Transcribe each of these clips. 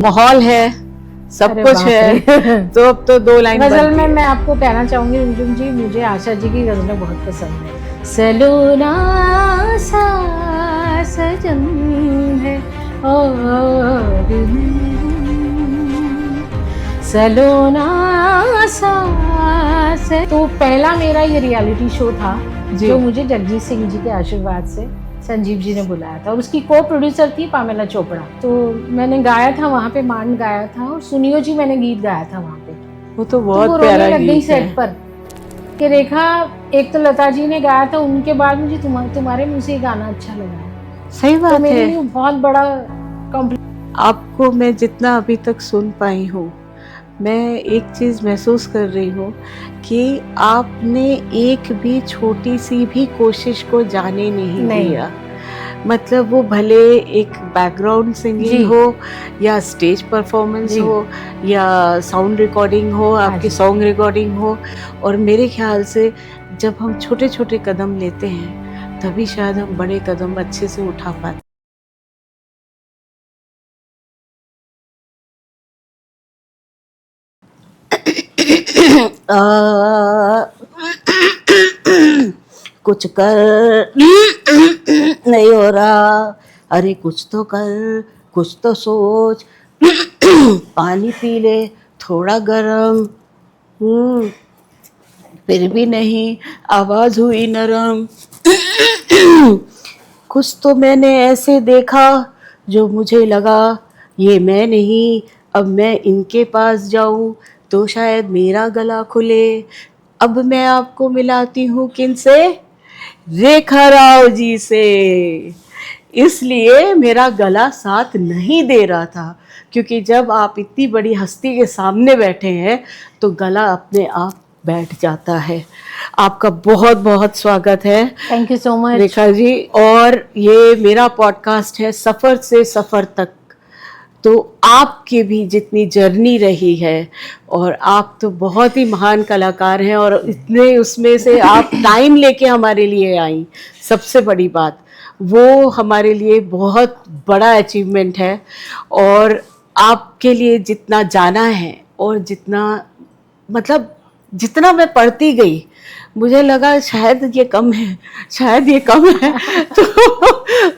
माहौल है, सब अरे कुछ बाप है। रे। तो अब तो 2 लाइन गजल में मैं आपको कहना चाहूंगी रुमझुम जी, मुझे आशा जी की गजलें बहुत पसंद है। सलोना सा सजन है और मैं हूँ, सलोना सा तो पहला मेरा ये रियलिटी शो था जी। जो मुझे जगजीत सिंह जी के आशीर्वाद से संजीव जी ने बुलाया था और उसकी को प्रोड्यूसर थी पामेला चोपड़ा। तो मैंने गाया था वहाँ पे, मान गाया था और सुनियो जी मैंने गीत गाया था वहाँ पे। वो तो तो वो बहुत रोने प्यारा लग गई गीत सेट है। पर कि रेखा, एक तो लता जी ने गाया था, उनके बाद मुझे तुम्हारे मुंह से गाना अच्छा लगा है। सही तो बात मेरे है। लिए बहुत बड़ा कॉम्प्लीमेंट। आपको मैं जितना अभी तक सुन पाई हूँ, मैं एक चीज़ महसूस कर रही हूँ कि आपने एक भी छोटी सी भी कोशिश को जाने नहीं दिया। मतलब वो भले एक बैकग्राउंड सिंगिंग जी हो या स्टेज परफॉर्मेंस जी हो या साउंड रिकॉर्डिंग हो, हाँ आपकी जी। सॉन्ग रिकॉर्डिंग हो, और मेरे ख्याल से जब हम छोटे छोटे कदम लेते हैं तभी शायद हम बड़े कदम अच्छे से उठा पाते। कुछ कर नहीं हो रहा, अरे कुछ तो कर, कुछ तो सोच। पानी पी ले थोड़ा गरम, फिर भी नहीं, आवाज हुई नरम। कुछ तो मैंने ऐसे देखा जो मुझे लगा ये मैं नहीं, अब मैं इनके पास जाऊं तो शायद मेरा गला खुले। अब मैं आपको मिलाती हूँ किनसे, रेखा राव जी से। इसलिए मेरा गला साथ नहीं दे रहा था, क्योंकि जब आप इतनी बड़ी हस्ती के सामने बैठे हैं तो गला अपने आप बैठ जाता है। आपका बहुत बहुत स्वागत है thank you so much Rekha ji. और ये मेरा पॉडकास्ट है सफ़र से सफ़र तक। तो आपकी भी जितनी जर्नी रही है, और आप तो बहुत ही महान कलाकार हैं, और इतने उसमें से आप टाइम लेके हमारे लिए आई, सबसे बड़ी बात वो हमारे लिए बहुत बड़ा अचीवमेंट है। और आपके लिए जितना जाना है और जितना, मतलब जितना मैं पढ़ती गई मुझे लगा शायद ये कम है, शायद ये कम है। तो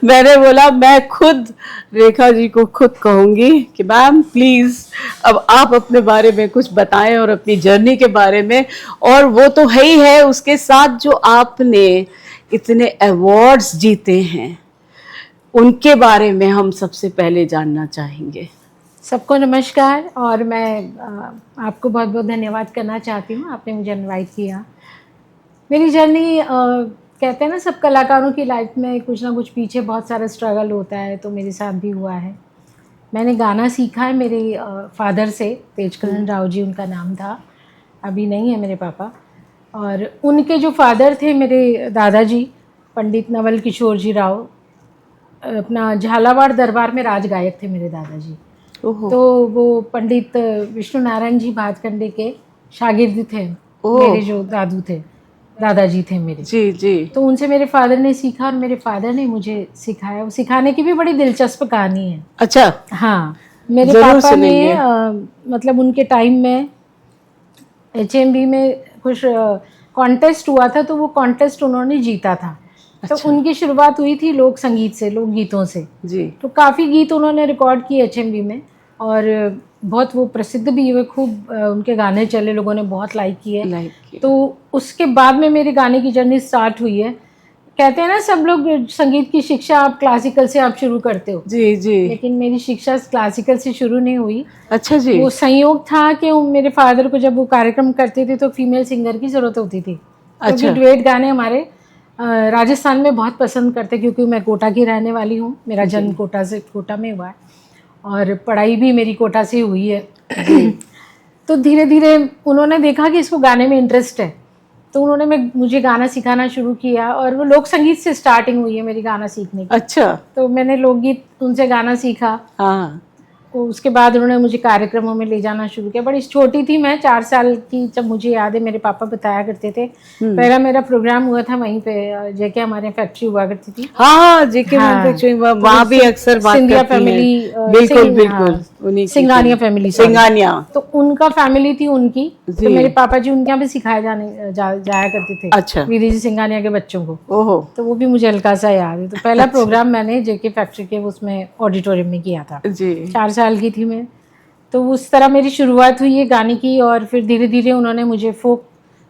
मैंने बोला मैं खुद रेखा जी को खुद कहूँगी कि मैम प्लीज़ अब आप अपने बारे में कुछ बताएं और अपनी जर्नी के बारे में। और वो तो है ही है, उसके साथ जो आपने इतने अवार्ड्स जीते हैं उनके बारे में हम सबसे पहले जानना चाहेंगे। सबको नमस्कार। और मैं आपको बहुत बहुत धन्यवाद करना चाहती हूँ, आपने मुझे इनवाइट किया। मेरी जर्नी, कहते हैं ना सब कलाकारों की लाइफ में कुछ ना कुछ पीछे बहुत सारा स्ट्रगल होता है, तो मेरे साथ भी हुआ है। मैंने गाना सीखा है मेरे फादर से, तेजकरण राव जी उनका नाम था, अभी नहीं है मेरे पापा। और उनके जो फादर थे मेरे दादाजी, पंडित नवल किशोर जी राव, अपना झालावाड़ दरबार में राज गायक थे मेरे दादाजी। तो वो पंडित विष्णु नारायण जी भातखंडे के शागिर्द थे, मेरे जो दादाजी थे मेरे। जी जी। तो उनसे मेरे फादर ने सीखा और मेरे फादर ने मुझे सिखाया। वो सिखाने की भी बड़ी दिलचस्प कहानी है। अच्छा। हाँ, मेरे जरूर पापा ने सुनेंगे। मतलब उनके टाइम में HMB में कुछ कॉन्टेस्ट हुआ था, तो वो कॉन्टेस्ट उन्होंने जीता था। तो अच्छा। उनकी शुरुआत हुई थी लोक संगीत से, लोक गीतों से। जी। तो काफ़ी गीत उन्होंने रिकॉर्ड किए HMB में, और बहुत वो प्रसिद्ध भी हुए, खूब उनके गाने चले, लोगों ने बहुत लाइक किए। तो उसके बाद में मेरी गाने की जर्नी स्टार्ट हुई है। कहते हैं ना सब लोग संगीत की शिक्षा आप क्लासिकल से आप शुरू करते हो। जी जी। लेकिन मेरी शिक्षा क्लासिकल से शुरू नहीं हुई। अच्छा जी। वो संयोग था कि मेरे फादर को जब वो कार्यक्रम करते थे तो फीमेल सिंगर की ज़रूरत होती थी। अच्छा। क्योंकि डुएट गाने हमारे राजस्थान में बहुत पसंद करते, क्योंकि मैं कोटा की रहने वाली हूँ। मेरा जन्म कोटा में हुआ है और पढ़ाई भी मेरी कोटा से हुई है। तो धीरे धीरे उन्होंने देखा कि इसको गाने में इंटरेस्ट है, तो उन्होंने मुझे गाना सिखाना शुरू किया। और वो लोक संगीत से स्टार्टिंग हुई है मेरी गाना सीखने की। अच्छा। तो मैंने लोकगीत उनसे गाना सीखा। हाँ। उसके बाद उन्होंने मुझे कार्यक्रमों में ले जाना शुरू किया। बड़ी छोटी थी मैं, 4 साल की, जब मुझे याद है मेरे पापा बताया करते थे। पहला मेरा प्रोग्राम हुआ था वहीं पे, जेके हमारे फैक्ट्री हुआ करती थी। हाँ, जेके हाँ, मैन्युफैक्चरिंग, वहाँ भी अक्सर बात सिंधिया करती हैं। फैमिली, बिल्कुल बिल्कुल, उन्हीं की सिंगानिया फैमिली, सिंगानिया। तो उनका फैमिली थी उनकी, तो मेरे पापा जी उनके यहाँ भी सिखाए जाया करते थे। अच्छा। विधि जी सिंगानिया के बच्चों को। ओहो। तो वो भी मुझे हल्का सा याद है। तो पहला प्रोग्राम मैंने जेके फैक्ट्री के उसमें ऑडिटोरियम में किया था जी। 4 साल की थी मैं। तो उस तरह मेरी शुरुआत हुई है गाने की, और फिर धीरे धीरे उन्होंने मुझे फोक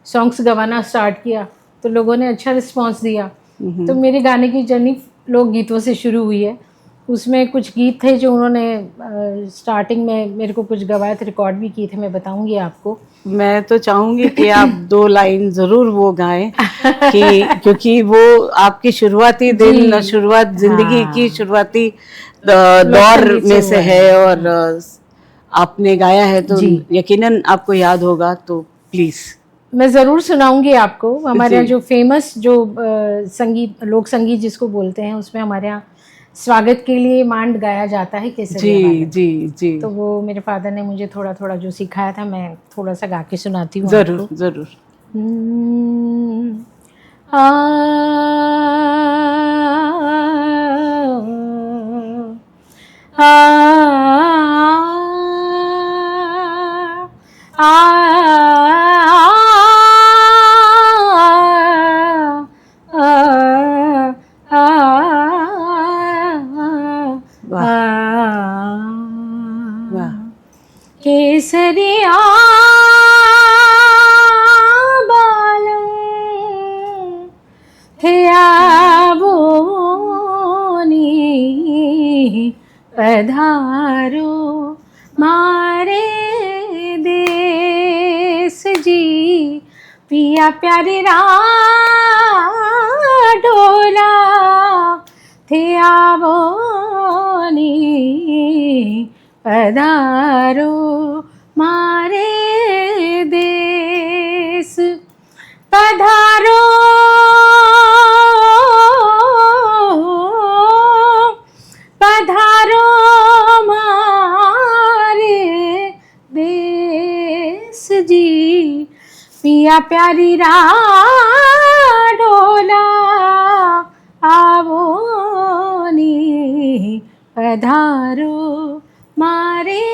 सॉन्ग्स गवाना स्टार्ट किया, तो लोगों ने अच्छा रिस्पांस दिया। तो मेरी गाने की जर्नी लोक गीतों से शुरू हुई है। उसमें कुछ गीत थे जो उन्होंने स्टार्टिंग में मेरे को कुछ गवाए थे, रिकॉर्ड भी किए थे, मैं बताऊंगी आपको। मैं तो चाहूंगी कि आप 2 लाइन जरूर वो गाएं कि क्योंकि वो आपकी शुरुआती दिन, शुरुआत जिंदगी की शुरुआती दौर में से है, और आपने गाया है तो यकीनन आपको याद होगा, तो प्लीज। मैं ज़रूर सुनाऊंगी आपको। हमारे यहाँ जो फेमस जो संगीत, लोक संगीत जिसको बोलते हैं, उसमें हमारे यहाँ स्वागत के लिए मांड गाया जाता है केसरिया वाले। जी जी। तो वो मेरे फादर ने मुझे थोड़ा थोड़ा जो सिखाया था, मैं थोड़ा सा गा के सुनाती हूँ। जरूर जरूर। केसरिया बालम थिया बोनी पधारो मारे देश जी, पिया प्यारे ढोला थिया बोनी पधारो मारे देश, पधारो पधारो मारे देश जी, पिया प्यारी ढोला आवोनी पधारो मारे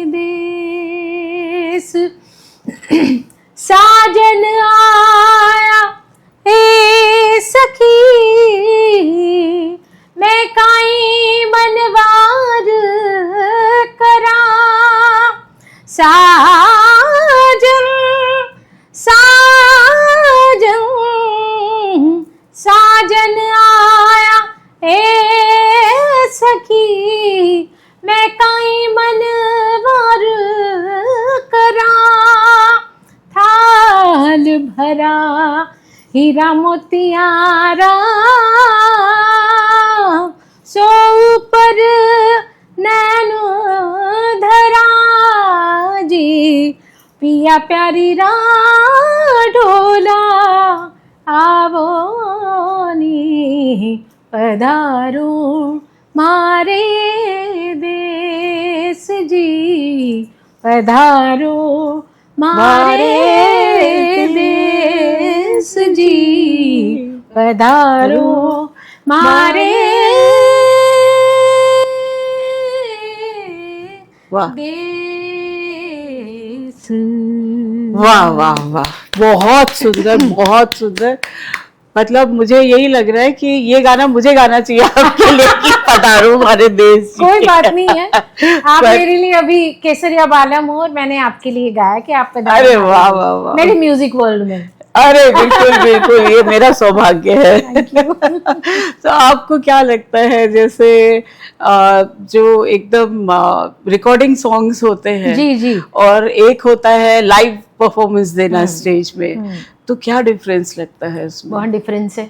देश। साजन आया हे सखी, मैं काई मनवार करा, साजन साजन साजन आया हे सखी, मैं काई मनवार करा, थाल भरा हीरा मोतियारा, सो ऊपर नैनो धरा जी, पिया प्यारी ढोला आवोनी पधारो मारे देश जी, पधारो मारे देश जी, पधारो मारे देश। वाह वाह वाह, बहुत सुंदर, बहुत सुंदर। मतलब मुझे यही लग रहा है कि ये गाना मुझे गाना चाहिए आपके लिए कि पधारो हमारे देश। कोई बात नहीं है, आप मेरे लिए अभी केसरिया बालम हो और मैंने आपके लिए गाया कि आप पधारो। अरे वाह वाह वाह, मेरे म्यूजिक वर्ल्ड में। अरे बिल्कुल बिल्कुल, ये मेरा सौभाग्य है। तो आपको क्या लगता है, जैसे जो एकदम रिकॉर्डिंग सॉन्ग्स होते हैं जी जी, और एक होता है लाइव परफॉर्मेंस देना स्टेज में, तो क्या डिफरेंस लगता है उसमें? बहुत डिफरेंस है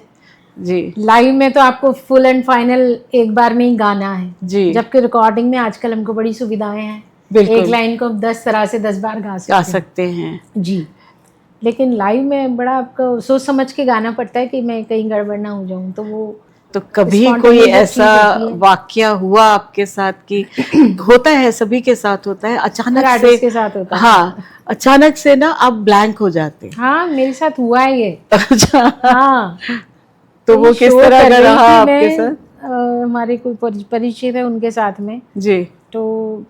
जी। लाइव में तो आपको फुल एंड फाइनल एक बार में ही गाना है जी, जबकि रिकॉर्डिंग में आजकल हमको बड़ी सुविधाएं हैं, एक लाइन को 10 तरह से 10 बार गा सकते हैं जी। लेकिन लाइव में बड़ा आपको सोच समझ के गाना पड़ता है कि मैं कहीं गड़बड़ ना हो जाऊं, तो वो तो कभी Spontaneous कोई जो चीज़ ऐसा होती है। वाकया हुआ आपके साथ कि होता है, सभी के साथ होता है, हर अचानक आर्टिस्ट से, के साथ होता है। हाँ, अचानक से ना आप ब्लैंक हो जाते हैं। हाँ, मेरे साथ हुआ है ये। अच्छा, हाँ, तो वो ये किस शो तरह कर का रही रहा थी आपके मैं, साथ? हमारे कोई परिचित है उनके साथ में। जी। तो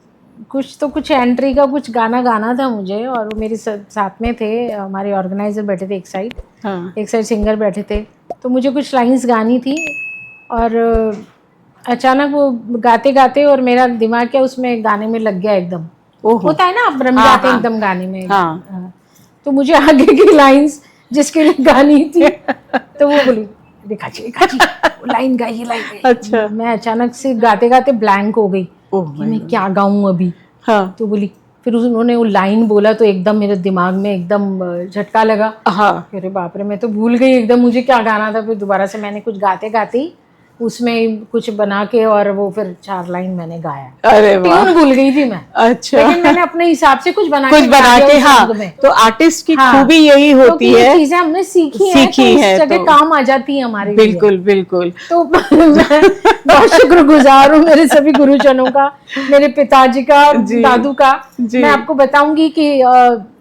कुछ एंट्री का कुछ गाना गाना था मुझे, और वो मेरे साथ में थे, हमारे ऑर्गेनाइजर बैठे थे एक साइड, हाँ। एक साइड सिंगर बैठे थे। तो मुझे कुछ लाइंस गानी थी, और अचानक वो गाते गाते और मेरा दिमाग क्या उसमें गाने में लग गया एकदम। ओहो। होता है ना, आप रम हाँ, जाते हैं हाँ। एकदम गाने में। हाँ। हाँ। तो मुझे आगे की लाइंस जिसके लिए गानी थी, तो वो बोली रेखा जी वो लाइन गाइए, लाइन गाइए। अच्छा। मैं अचानक से गाते गाते ब्लैंक हो गई ओह कि माय मैं गॉड। क्या गाऊं अभी। हाँ। तो बोली, फिर उन्होंने वो लाइन बोला तो एकदम मेरे दिमाग में एकदम झटका लगा। हाँ। अरे बाप रे, मैं तो भूल गई एकदम मुझे क्या गाना था। फिर दोबारा से मैंने कुछ गाते गाते ही उसमें कुछ बना के, और वो फिर 4 लाइन मैंने गाया। अरे वाह। ट्यून भूल गई थी मैं, अच्छा। लेकिन मैंने अपने हिसाब से कुछ बना कुछ के गा बना दिया के, उस हाँ, रंग में। तो आर्टिस्ट की हाँ, खूबी यही होती क्योंकि ये है, चीजें हमने सीखी सीखी हैं, तो हैं इस जगह तो- काम आ जाती है हमारे लिए। बिल्कुल बिल्कुल। तो मैं बहुत शुक्रगुजार हूँ मेरे सभी गुरुजनों का, मेरे पिताजी का, जी। दादू का। जी। मैं आपको बताऊंगी कि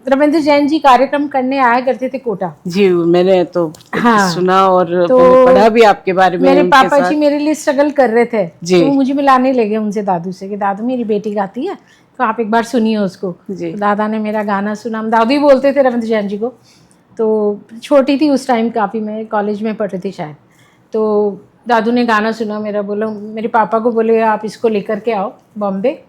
रविंद्र जैन जी कार्यक्रम करने आया करते थे कोटा। जी, मैंने तो हाँ। सुना और तो मैंने पढ़ा भी आपके बारे में मेरे उनके पापा साथ। जी मेरे लिए स्ट्रगल कर रहे थे, जी। तो वो मुझे मिलाने लगे उनसे दादू से कि दादू मेरी बेटी गाती है, तो आप एक बार सुनिए उसको। जी। तो दादा ने मेरा गाना सुना, हम दादू ही बोलते थे रविंद्र जैन जी को। तो छोटी थी उस टाइम काफ़ी, मैं कॉलेज में पढ़ रही थी शायद। तो दादू ने गाना सुना मेरा, बोला मेरे पापा को बोले आप इसको लेकर के आओ बॉम्बे,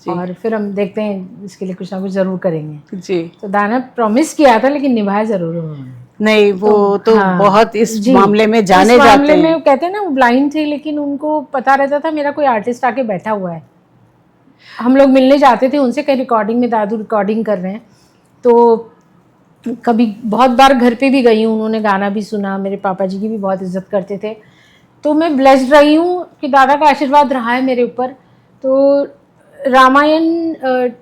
और फिर हम देखते हैं इसके लिए कुछ ना कुछ ज़रूर करेंगे। जी। तो दादा प्रॉमिस किया था, लेकिन निभाया ज़रूर उन्होंने। नहीं, वो तो हाँ, बहुत इस जी, मामले में जाने इस जाते मामले में हैं। वो कहते हैं ना, वो ब्लाइंड थे, लेकिन उनको पता रहता था मेरा कोई आर्टिस्ट आके बैठा हुआ है। हम लोग मिलने जाते थे उनसे, कहीं रिकॉर्डिंग में, दादू रिकॉर्डिंग कर रहे हैं, तो कभी बहुत बार घर पे भी गई हूँ, उन्होंने गाना भी सुना, मेरे पापा जी की भी बहुत इज्जत करते थे। तो मैं ब्लेस्ड रही हूँ कि दादा का आशीर्वाद रहा है मेरे ऊपर। तो रामायण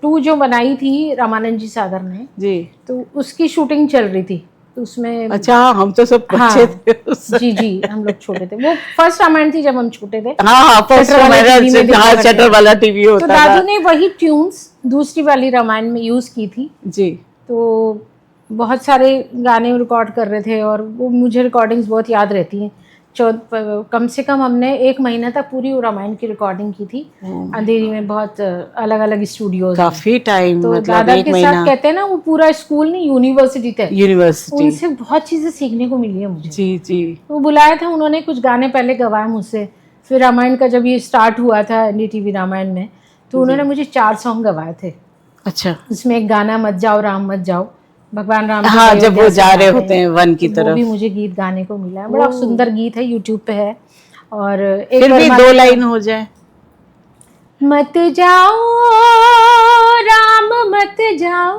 2 जो बनाई थी रामानंद जी सागर ने, जी। तो उसकी शूटिंग चल रही थी, तो उसमें अच्छा, हम तो सब बच्चे हाँ, थे उस समय। जी हम लोग छोटे थे। वो फर्स्ट रामायण थी जब हम छोटे थे। हाँ हाँ, फर्स्ट शटर वाले हमारा TV में देखा हाँ, करते शटर थे। वाला टीवी तो होता दादू था। ने वही ट्यून्स दूसरी वाली रामायण में यूज़ की थी। जी। तो बहुत सारे गाने रिकॉर्ड कर रहे थे, और वो मुझे रिकॉर्डिंग्स बहुत याद रहती हैं। कम से कम हमने 1 महीना तक पूरी वो रामायण की रिकॉर्डिंग की थी, अंधेरी में, बहुत अलग अलग स्टूडियोज। काफी टाइम, तो मतलब दादा 1 के महीना। साथ कहते हैं ना, वो पूरा स्कूल नहीं यूनिवर्सिटी थे, यूनिवर्सिटी। उनसे बहुत चीज़ें सीखने को मिली है मुझे। जी जी। वो बुलाया था उन्होंने, कुछ गाने पहले गवाए मुझसे। फिर रामायण का जब ये स्टार्ट हुआ था NDTV रामायण में, तो उन्होंने मुझे 4 सॉन्ग गवाए थे। अच्छा। इसमें एक गाना मत जाओ राम मत जाओ, भगवान राम हाँ, अयोध्या जब वो से जा रहे जाते होते हैं वन की तो तरफ। वो भी मुझे गीत गाने को मिला है। बड़ा सुंदर गीत है, यूट्यूब पे है। और एक फिर भी वर्मा 2 लाइन हो जाए। मत जाओ राम मत जाओ,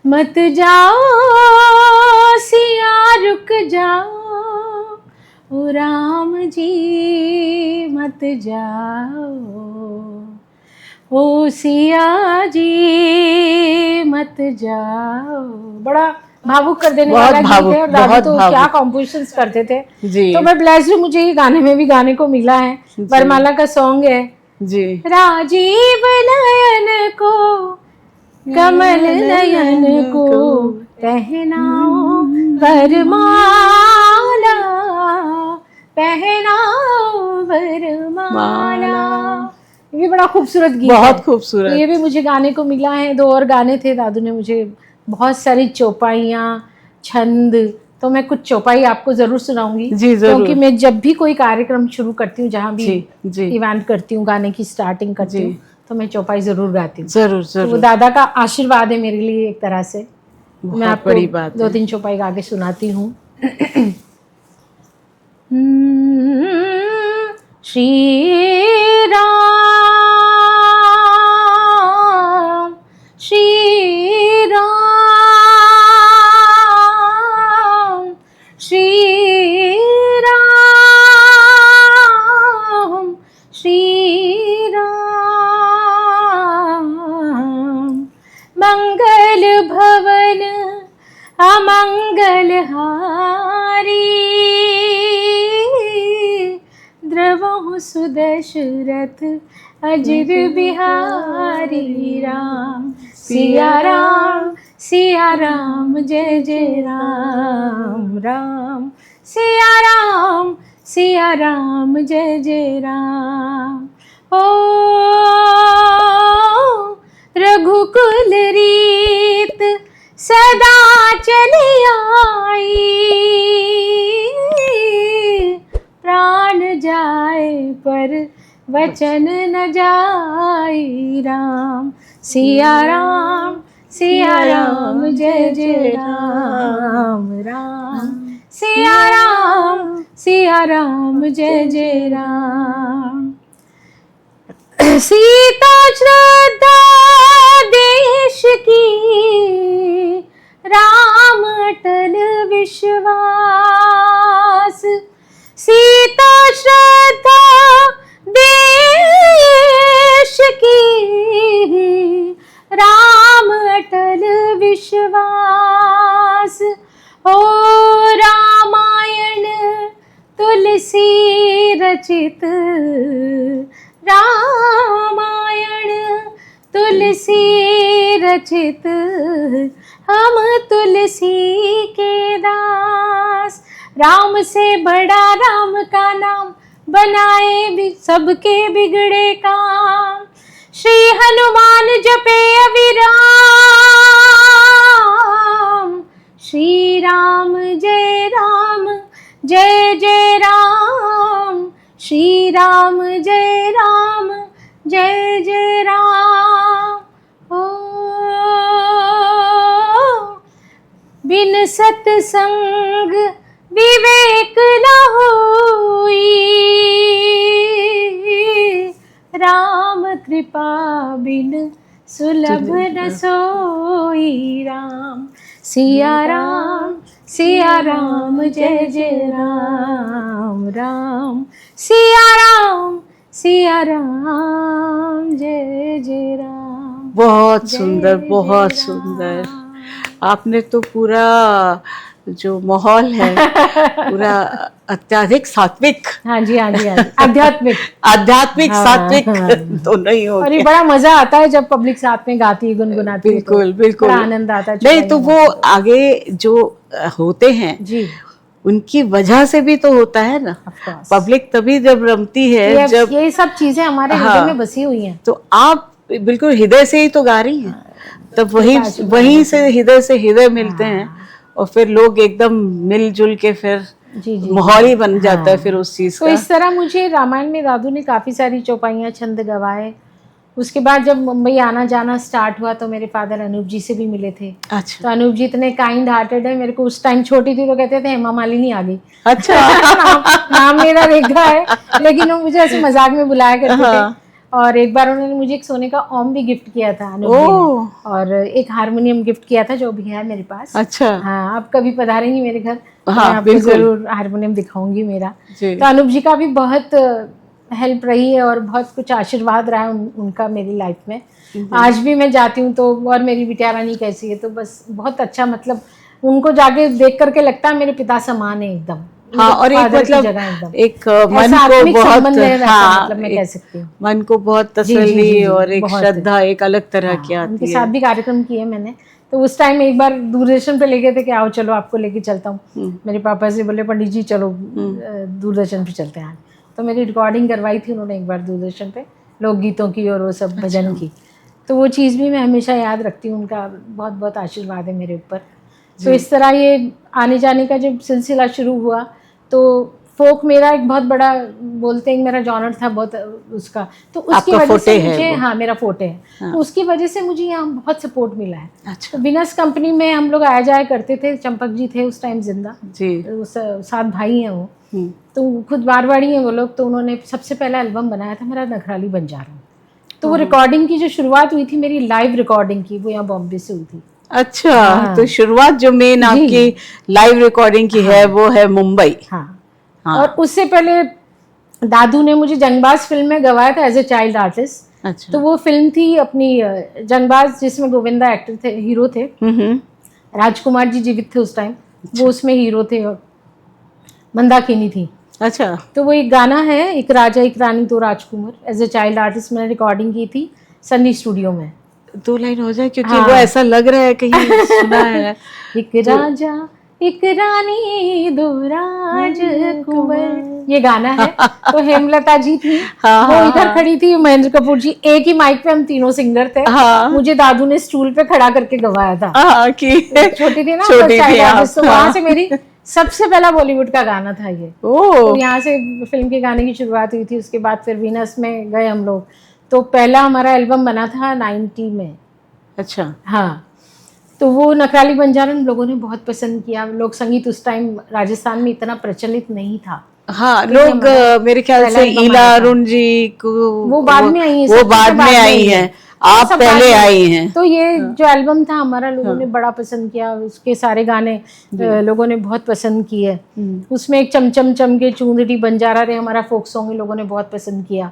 मत जाओ सिया रुक जाओ, ओ राम जी मत जाओ, ओ सिया जी मत जाओ। बड़ा भावुक कर देने वाला गीत है, और दादू तो क्या कॉम्पोजिशंस करते थे। जी। तो मैं ब्लेस्ड हूँ, मुझे ये गाने में भी गाने को मिला है। वरमाला का सॉन्ग है, जी। राजीव नयन को कमल नयन को पहनाओ वरमाला, पहनाओ वरमाला। ये भी बड़ा खूबसूरत गीत है, बहुत खूबसूरत। तो ये भी मुझे गाने को मिला है। 2 और गाने थे, दादू ने मुझे बहुत सारी चौपाइयाँ, छंद, तो मैं कुछ चौपाई आपको ज़रूर सुनाऊंगी। जी, ज़रूर। क्योंकि मैं जब भी कोई कार्यक्रम शुरू करती हूँ, जहाँ भी जी। इवेंट करती हूँ, गाने की स्टार्टिंग करती हूँ, तो मैं चौपाई ज़रूर गाती हूँ। जरूर तो जरूर। वो दादा का आशीर्वाद है मेरे लिए एक तरह से। मैं आपको बड़ी बात है। 2-3 चौपाई गा के सुनाती हूँ। श्री राम, श्री राम, श्री राम, श्री राम, मंगल भवन अमंगल हारी, सुदशरथ अजर बिहारी राम, सिया राम जय जय राम, राम सिया राम जय जय राम। ओ रघुकुल रीत सदा चली आई, प्राण जाए पर वचन न जाई, राम सिया राम जय जय राम, राम सिया राम जय जय राम। सीता श्रद्धा देश की, राम अटल विश्वास, सीता श्रद्धा देश की, राम अटल विश्वास। ओ रामायण तुलसी रचित, रामायण तुलसी रचित, हम तुलसी के दास। राम से बड़ा राम का नाम, बनाए भी सबके बिगड़े काम। श्री हनुमान जपे अविराम, श्री राम जय जय राम, श्री राम जय जय राम। ओ बिन सत्संग विवेक न होई, राम कृपा बिन सुलभ न सोई, राम सिया राम जय जय राम, राम सिया राम जय जय राम। बहुत सुंदर, बहुत सुंदर। आपने तो पूरा जो माहौल है पूरा अत्याधिक सात्विक, हाँ जी आध्यात्मिक हाँ, सात्विक दोनों ही हो और ये गया। बड़ा मजा आता है जब पब्लिक साथ में गाती है, गुनगुनाती है, बिल्कुल तो बिल्कुल बड़ा आनंद आता है। नहीं तो वो आगे जो होते हैं जी, उनकी वजह से भी तो होता है ना। of course। पब्लिक तभी जब रमती है जब, ये सब चीजें हमारे हृदय में बसी हुई हैं। तो आप बिल्कुल हृदय से ही तो गा रही हैं, तब वहीं से हृदय मिलते हैं और फिर लोग एकदम मिलजुल के फिर जी माहौल ही बन जाता है फिर उस चीज तो का। इस तरह मुझे रामायण में दादू ने काफ़ी सारी चौपाइयाँ छंद गवाए। उसके बाद जब मुंबई आना जाना स्टार्ट हुआ तो मेरे फादर अनूप जी से भी मिले थे। अच्छा तो अनूप जी इतने काइंड हार्टेड है, मेरे को उस टाइम छोटी थी तो कहते थे हेमा मालिनी आ गई। अच्छा नाम मेरा रेखा है, लेकिन वो मुझे ऐसे मजाक में बुलाया करते थे। और एक बार उन्होंने मुझे एक सोने का ओम भी गिफ्ट किया था अनूप जी ने, और एक हारमोनियम गिफ्ट किया था जो भी है मेरे पास। अच्छा हाँ, आप कभी पधारेंगी मेरे घर, हाँ, मैं आपको जरूर हारमोनियम दिखाऊंगी मेरा। तो अनूप जी का भी बहुत हेल्प रही है और बहुत कुछ आशीर्वाद रहा है उनका मेरी लाइफ में। आज भी मैं जाती हूँ तो, और मेरी बिटिया रानी कैसी है, तो बस बहुत अच्छा, मतलब उनको जाके देख करके लगता है मेरे पिता समान है एकदम। हाँ, और एक मतलब एक मन को बहुत, हाँ, मतलब मैं कह सकती हूँ मन को बहुत तसल्ली और एक श्रद्धा एक अलग तरह की आती है। उनके साथ भी कार्यक्रम किए मैंने, तो उस टाइम एक बार दूरदर्शन पे ले गए थे कि आओ चलो आपको लेके चलता हूँ। मेरे पापा से बोले पंडित जी चलो दूरदर्शन पे चलते हैं। तो मेरी रिकॉर्डिंग करवाई थी उन्होंने एक बार दूरदर्शन पे, लोकगीतों की और वो सब भजन की। तो वो चीज़ भी मैं हमेशा याद रखती हूँ, उनका बहुत बहुत आशीर्वाद है मेरे ऊपर। तो इस तरह ये आने जाने का जब सिलसिला शुरू हुआ तो फोक मेरा एक बहुत बड़ा, बोलते हैं मेरा जॉनर था बहुत उसका, तो उसकी वजह से मुझे, हाँ मेरा फोटे है, तो उसकी वजह से मुझे यहाँ बहुत सपोर्ट मिला है। अच्छा। तो विनस कंपनी में हम लोग आया जाया करते थे, चंपक जी थे उस टाइम जिंदा जी, 7 भाई हैं वो, तो खुद बारवाड़ी हैं वो लोग। तो उन्होंने सबसे पहला एल्बम बनाया था मेरा नखराली बंजारा। तो वो रिकॉर्डिंग की जो शुरुआत हुई थी मेरी लाइव रिकॉर्डिंग की, वो यहाँ बॉम्बे से हुई थी। अच्छा हाँ। तो शुरुआत जो मेन आपकी लाइव रिकॉर्डिंग की है वो है मुंबई। हाँ। और उससे पहले दादू ने मुझे जंगबाज फिल्म में गवाया था एज ए चाइल्ड आर्टिस्ट। अच्छा। तो वो फिल्म थी अपनी जंगबाज, जिसमें गोविंदा एक्टर थे, हीरो थे, राजकुमार जी जीवित थे उस टाइम। वो उसमें हीरो थे और मंदाकिनी थी। अच्छा, तो वो एक गाना है, एक राजा एक रानी दो राजकुमार, एज ए चाइल्ड आर्टिस्ट मैंने रिकॉर्डिंग की थी सन्नी स्टूडियो में। 2 लाइन हो जाए, क्योंकि हाँ। वो ऐसा लग रहा है कहीं सुना है। एक राजा एक रानी दो राजकुमार, ये गाना है। तो हेमलता जी थी, हाँ, वो हाँ, इधर हाँ। खड़ी थी, महेंद्र कपूर जी, एक ही माइक पे हम तीनों सिंगर थे। हाँ। मुझे दादू ने स्टूल पे खड़ा करके गवाया था। हाँ, कि छोटी थी ना, छोटी चाइल्ड थी आप, आर्टिस्ट, तो हाँ। वहां से मेरी सबसे पहला बॉलीवुड का गाना था ये। ओह, तो यहाँ से फिल्म के गाने की शुरुआत हुई थी। उसके बाद फिर वीनस में गए हम लोग, तो पहला हमारा एल्बम बना था 90 में। अच्छा, हाँ, तो वो नकराली बंजारन लोगों ने बहुत पसंद किया। लोक संगीत उस टाइम राजस्थान में इतना प्रचलित नहीं था। हाँ, तो ये लोग हमारा मेरे ख्याल पहला से एल्बम ईला आया था। अरुण जी को वो बाद में आई है, वो सबसे बाद में आई आई हैं, वो आप सब पहले बाद में। आई हैं। तो ये जो एल्बम था हमारा, लोगों ने बड़ा पसंद किया। उसके सारे गाने लोगों ने बहुत पसंद किए। उसमें एक चमचम चमके चूंदड़ी बंजारा रे हमारा फोक सॉन्ग लोगों ने बहुत पसंद किया।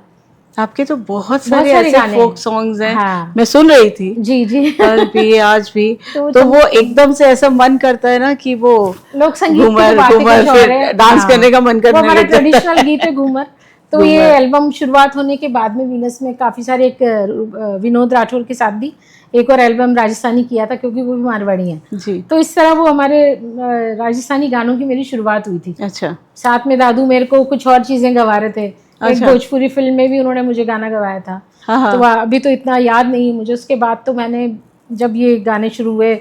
आपके तो बहुत सारे सारे ऐसे गाने फोक सॉन्ग्स हैं। हाँ। मैं सुन रही थी जी जी। कल भी आज भी। तो तो वो एकदम से ऐसा मन करता है ना कि वो लोक संगीत की घूमर तो बात ही घूमर कुछ और फिर है। डांस हाँ। करने का मन वो करने हमारा लग जाता ट्रेडिशनल है। गीत है घूमर। तो ये घूमर। एल्बम शुरुआत होने के बाद में वीनस में काफी सारे, एक विनोद राठौर के साथ भी एक और एल्बम राजस्थानी किया था, क्योंकि वो भी मारवाड़ी हैं। जी, तो इस तरह वो हमारे राजस्थानी गानों की मेरी शुरुआत हुई थी। अच्छा, साथ में दादू मेरे को कुछ और चीजें गवा रहे थे। एक अच्छा। भोजपुरी फिल्म में भी उन्होंने मुझे गाना गवाया था। हाँ, हाँ। तो अभी तो इतना याद नहीं मुझे। उसके बाद तो मैंने, जब ये गाने शुरू हुए,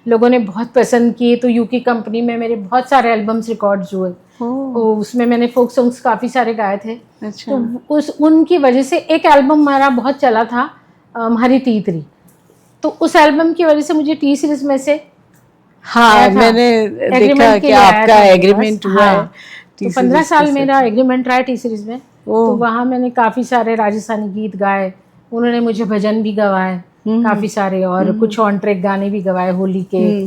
लोगों ने बहुत पसंद किए, तो यूकी कंपनी में मेरे बहुत सारे एल्बम्स रिकॉर्ड्स हुए। तो उसमें मैंने फोक सॉन्ग्स काफ़ी सारे गाए थे। अच्छा, तो उनकी वजह से एक एल्बम हमारा बहुत चला था, हमारी टी3। तो उस एल्बम की वजह से मुझे टी सीरीज में से हाँ, आया था। मैंने देखा एग्रीमेंट कि के लिए आया आपका था मेरे एग्रीमेंट पास। हुआ है हाँ। तो टी 15 सीरीज साल के मेरा साथ। एग्रीमेंट रहा है टी सीरीज में। तो वहाँ मैंने काफ़ी सारे राजस्थानी गीत गाए। उन्होंने मुझे भजन भी गवाए काफ़ी सारे, और कुछ ऑन ट्रैक गाने भी गवाए होली के।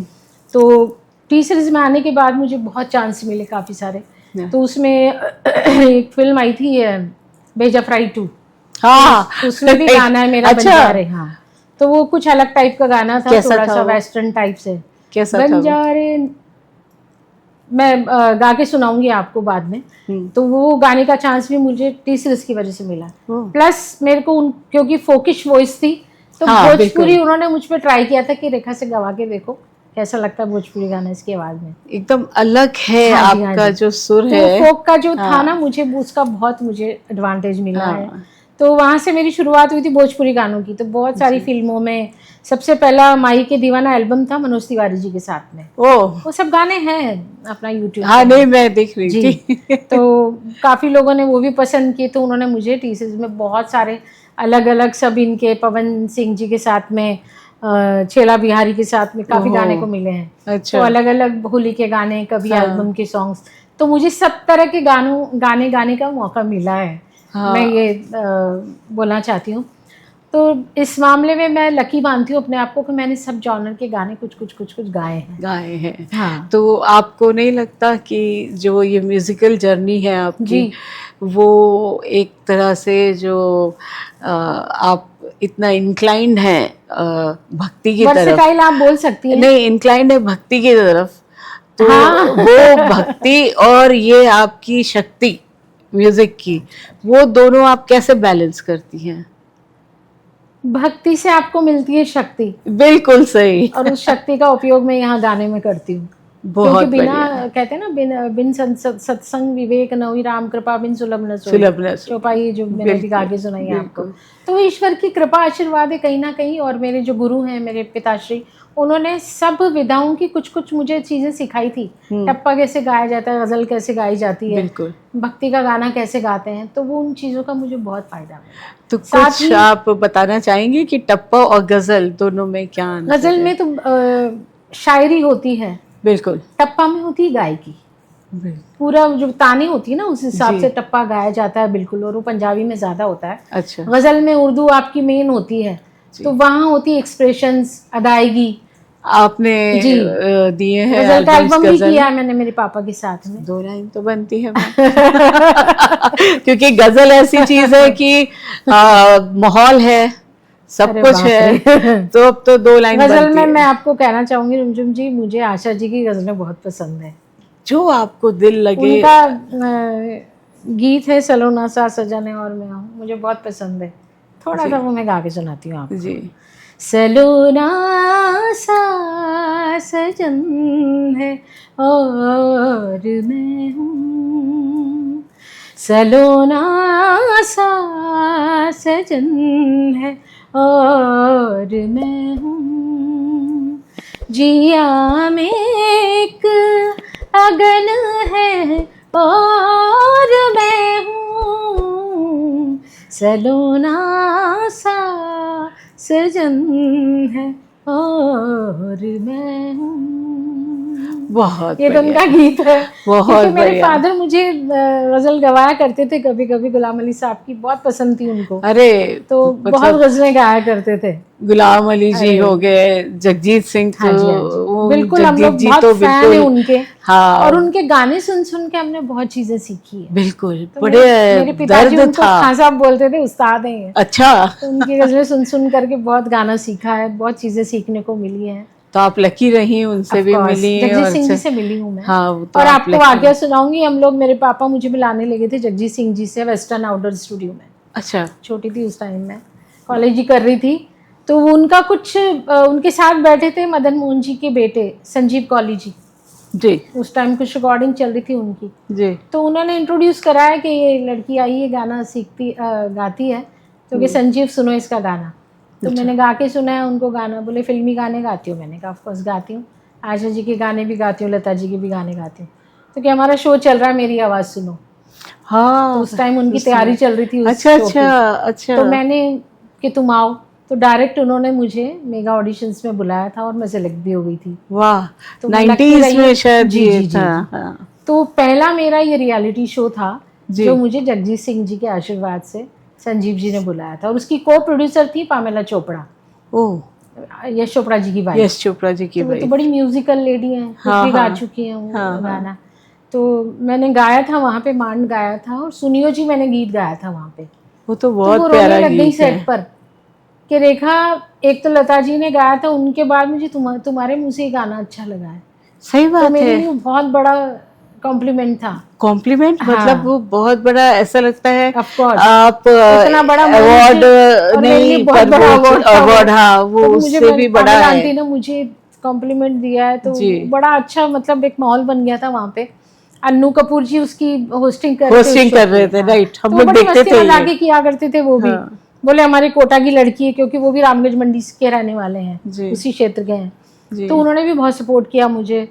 तो टी सीरीज में आने के बाद मुझे बहुत चांस मिले काफ़ी सारे। तो उसमें एक फिल्म आई थी बेजाफ्राई 2। हाँ, उसमें भी गाना है मेरा अच्छा। बंजारे। हाँ, तो वो कुछ अलग टाइप का गाना था, कैसा थोड़ा था सा वो? वेस्टर्न टाइप से। कैसा था वो? बंजारे मैं गा के सुनाऊंगी आपको बाद में। तो वो गाने का चांस भी मुझे टी सीरीज की वजह से मिला। प्लस मेरे को क्योंकि फोकिश वॉइस थी, तो हाँ, भोजपुरी बिल्कुल। उन्होंने मुझ पर ट्राई किया था कि रेखा से गवा के देखो कैसा लगता है भोजपुरी गाना इसकी आवाज में। एकदम अलग है हाँ जी, हाँ आपका जी। जो सुर तो है। फोक का जो था हाँ। ना, मुझे उसका बहुत मुझे एडवांटेज मिला हाँ। है। तो वहां से मेरी शुरुआत हुई थी भोजपुरी गानों की। तो बहुत सारी फिल्मों में, सबसे पहला माई के दीवाना एल्बम था मनोज तिवारी जी के साथ में। ओह, वो सब गाने हैं अपना यूट्यूब हाँ, नहीं, मैं देख रही जी। थी। तो काफ़ी लोगों ने वो भी पसंद किए। तो उन्होंने मुझे टी सीरीज में बहुत सारे अलग अलग, सब इनके पवन सिंह जी के साथ में, छेला बिहारी के साथ में काफ़ी ओहो। गाने को मिले हैं। अच्छा। तो अलग अलग होली के गाने, कभी हाँ। एल्बम के सॉन्ग्स। तो मुझे सब तरह के गाने गाने का मौका मिला है। हाँ। मैं ये बोलना चाहती हूँ। तो इस मामले में मैं लकी मानती हूँ अपने आप को कि मैंने सब जॉनर के गाने कुछ गाए हैं। गाए हैं। हाँ। तो आपको नहीं लगता कि जो ये म्यूजिकल जर्नी है आपकी, जी। वो एक तरह से जो आप इतना इंक्लाइंड है भक्ति की तरफ, वर्सेटाइल आप बोल सकती हैं। नहीं, इंक्लाइंड है भक्ति की तरफ, तो हाँ। वो भक्ति और ये आपकी शक्ति म्यूजिक की, वो दोनों आप कैसे बैलेंस करती हैं? भक्ति से आपको मिलती है शक्ति, बिल्कुल सही। और उस शक्ति का उपयोग मैं यहाँ गाने में करती हूँ। बहुत क्योंकि बिना, बढ़िया। कहते हैं ना, बिन सत्संग विवेक न हुई, राम कृपा बिन सुलभ न सोई। सुलभ न सोई। चौपाई जो मैंने भी गा के सुनाई है आपको। तो ईश्वर की कृपा आशीर्वाद है कहीं ना कहीं। और मेरे जो गुरु हैं, मेरे पिताश्री, उन्होंने सब विधाओं की कुछ मुझे चीजें सिखाई थी। टप्पा कैसे गाया जाता है, गजल कैसे गाई जाती है, बिल्कुल। भक्ति का गाना कैसे गाते हैं। तो वो उन चीजों का मुझे बहुत फायदा मिला। तो कुछ आप बताना चाहेंगे कि टप्पा और गजल दोनों में क्या अंतर है? गजल में तो शायरी होती है, बिल्कुल। टप्पा में होती है गायकी। पूरा जो ताने होती है ना, उस हिसाब से टप्पा गाया जाता है। बिल्कुल। और वो पंजाबी में ज्यादा होता है। अच्छा। गजल में उर्दू आपकी मेन होती है, तो वहाँ होती है एक्सप्रेशंस, अदायगी। आपने दिए हैं गजल का एल्बम भी किया है मैंने मेरे पापा के साथ में। 2 लाइन तो बनती है क्योंकि गजल ऐसी चीज है कि माहौल है, सब कुछ है, तो अब तो 2 लाइन गजल बनती में है। मैं आपको कहना चाहूंगी रुमझुम जी, मुझे आशा जी की गजलें बहुत पसंद है। जो आपको दिल लगे। उनका गीत है सलोना सा सजन है और मैं हूँ, मुझे बहुत पसंद है। थोड़ा सा वो मैं गा के सुनाती हूँ आपको। जी। सलोना सा सजन है और मैं हूँ, सलोना सा सजन है और मैं हूँ, जिया में एक अगन है और मैं हूँ, सलोना सा सजन है और मैं हूँ। बहुत ये तो बढ़िया। उनका गीत है। बहुत क्योंकि मेरे बढ़िया। फादर मुझे गजल गवाया करते थे, कभी कभी गुलाम अली साहब की बहुत पसंद थी उनको, अरे तो बहुत मतलब गजलें गाया करते थे। गुलाम अली जी अरे। हो गए, जगजीत सिंह हाँ जी, हाँ जी, तो बिल्कुल हम जगजीत लोग जी बहुत तो फैन है बिल्कुल। उनके। हाँ और उनके गाने सुन सुन के हमने बहुत चीजें सीखी है। बिल्कुल, तो बड़े मेरे पिताजी दर्द उनको था। खान साहब बोलते थे, उस्ताद हैं ये। अच्छा। तो उनकी गजलें सुन सुन करके बहुत गाना सीखा है, बहुत चीजें सीखने को मिली हैं। तो आप लकी रही, उनसे Of भी course, मिली जगजीत और सिंह जी से मिली हूँ मैं। हाँ वो तो और आप आपको लकी वाकया रही। सुनाऊंगी, हम लोग, मेरे पापा मुझे मिलाने लगे थे जगजीत सिंह जी से वेस्टर्न आउटडोर स्टूडियो में। अच्छा। छोटी थी उस टाइम में, कॉलेज ही कर रही थी। तो वो उनका कुछ उनके साथ बैठे थे मदन मोहन जी के बेटे संजीव कौली जी, जी उस टाइम कुछ रिकॉर्डिंग चल रही थी उनकी। जी। तो उन्होंने इंट्रोड्यूस कराया कि ये लड़की आई है, गाना सीखती गाती है, तो कि संजीव सुनो इसका गाना। तो अच्छा। मैंने गा के सुनाया उनको गाना। बोले फिल्मी गाने गाती हूँ? मैंने कहा ऑफकोर्स गाती हूँ, आशा जी के गाने भी गाती हूँ, लता जी के भी गाने गाती हूँ। तो क्या हमारा शो चल रहा है, मेरी आवाज़ सुनो। हाँ तो उस टाइम उनकी उसमें। तैयारी चल रही थी उस अच्छा शो अच्छा की। अच्छा। तो मैंने कि तुम आओ, तो डायरेक्ट उन्होंने मुझे मेगा ऑडिशंस में बुलाया था और मैं सेलेक्ट भी हो गई थी। वाह, तो मैं लगती 90s रही। में शायद जी ये जी जी था। जी। हाँ। तो पहला मेरा ये रियलिटी शो था जी। जो मुझे जगजीत सिंह जी के आशीर्वाद से संजीव जी ने बुलाया था, और उसकी को प्रोड्यूसर थी पामेला चोपड़ा, ओह, यश चोपड़ा जी की वाइफ। यश चोपड़ा जी की तो वो तो वाइफ। बड़ी म्यूजिकल लेडी हैं, कुछ हाँ भी गा हाँ चुकी हैं वो हाँ हाँ। गाना। तो मैंने गाया था वहाँ पे, मांड गाया था, और सुनियो जी मैंने गीत गाया था वहाँ पे। वो तो तो वो बहुत रोने प्यारा लग गई गीत है। सेट पर कि रेखा, एक तो लता जी ने गाया था, उनके बाद मुझे तुम्हारे मुंह से ये गाना अच्छा लगा है। सही तो बात मेरे है। लिए बहुत बड़ा कॉम्प्लीमेंट था। कॉम्प्लीमेंट हाँ। मतलब वो बहुत बड़ा, ऐसा लगता है Of course, आप इतना बड़ा अवार्ड और मेरे लिए नहीं, बहुत पर बड़ा वो अवार्ड था अवार्ड, हाँ वो तो मुझे उससे भी बड़ा पामेला है। आंटी ने मुझे कॉम्प्लीमेंट दिया है, तो जी। बड़ा अच्छा, मतलब एक माहौल बन गया था वहाँ पे। अन्नू कपूर जी उसकी होस्टिंग कर रहे थे, होस्टिंग उस कर शो रहे की। थे, हाँ। राइट, हम तो लोग बड़ी देखते मस्ती थे मजाक ये। किया करते थे वो भी। हाँ। बोले हमारी कोटा की लड़की है, क्योंकि वो भी रामगंज मंडी के रहने वाले हैं, जी उसी क्षेत्र के हैं। जी। तो उन्होंने भी बहुत सपोर्ट किया मुझे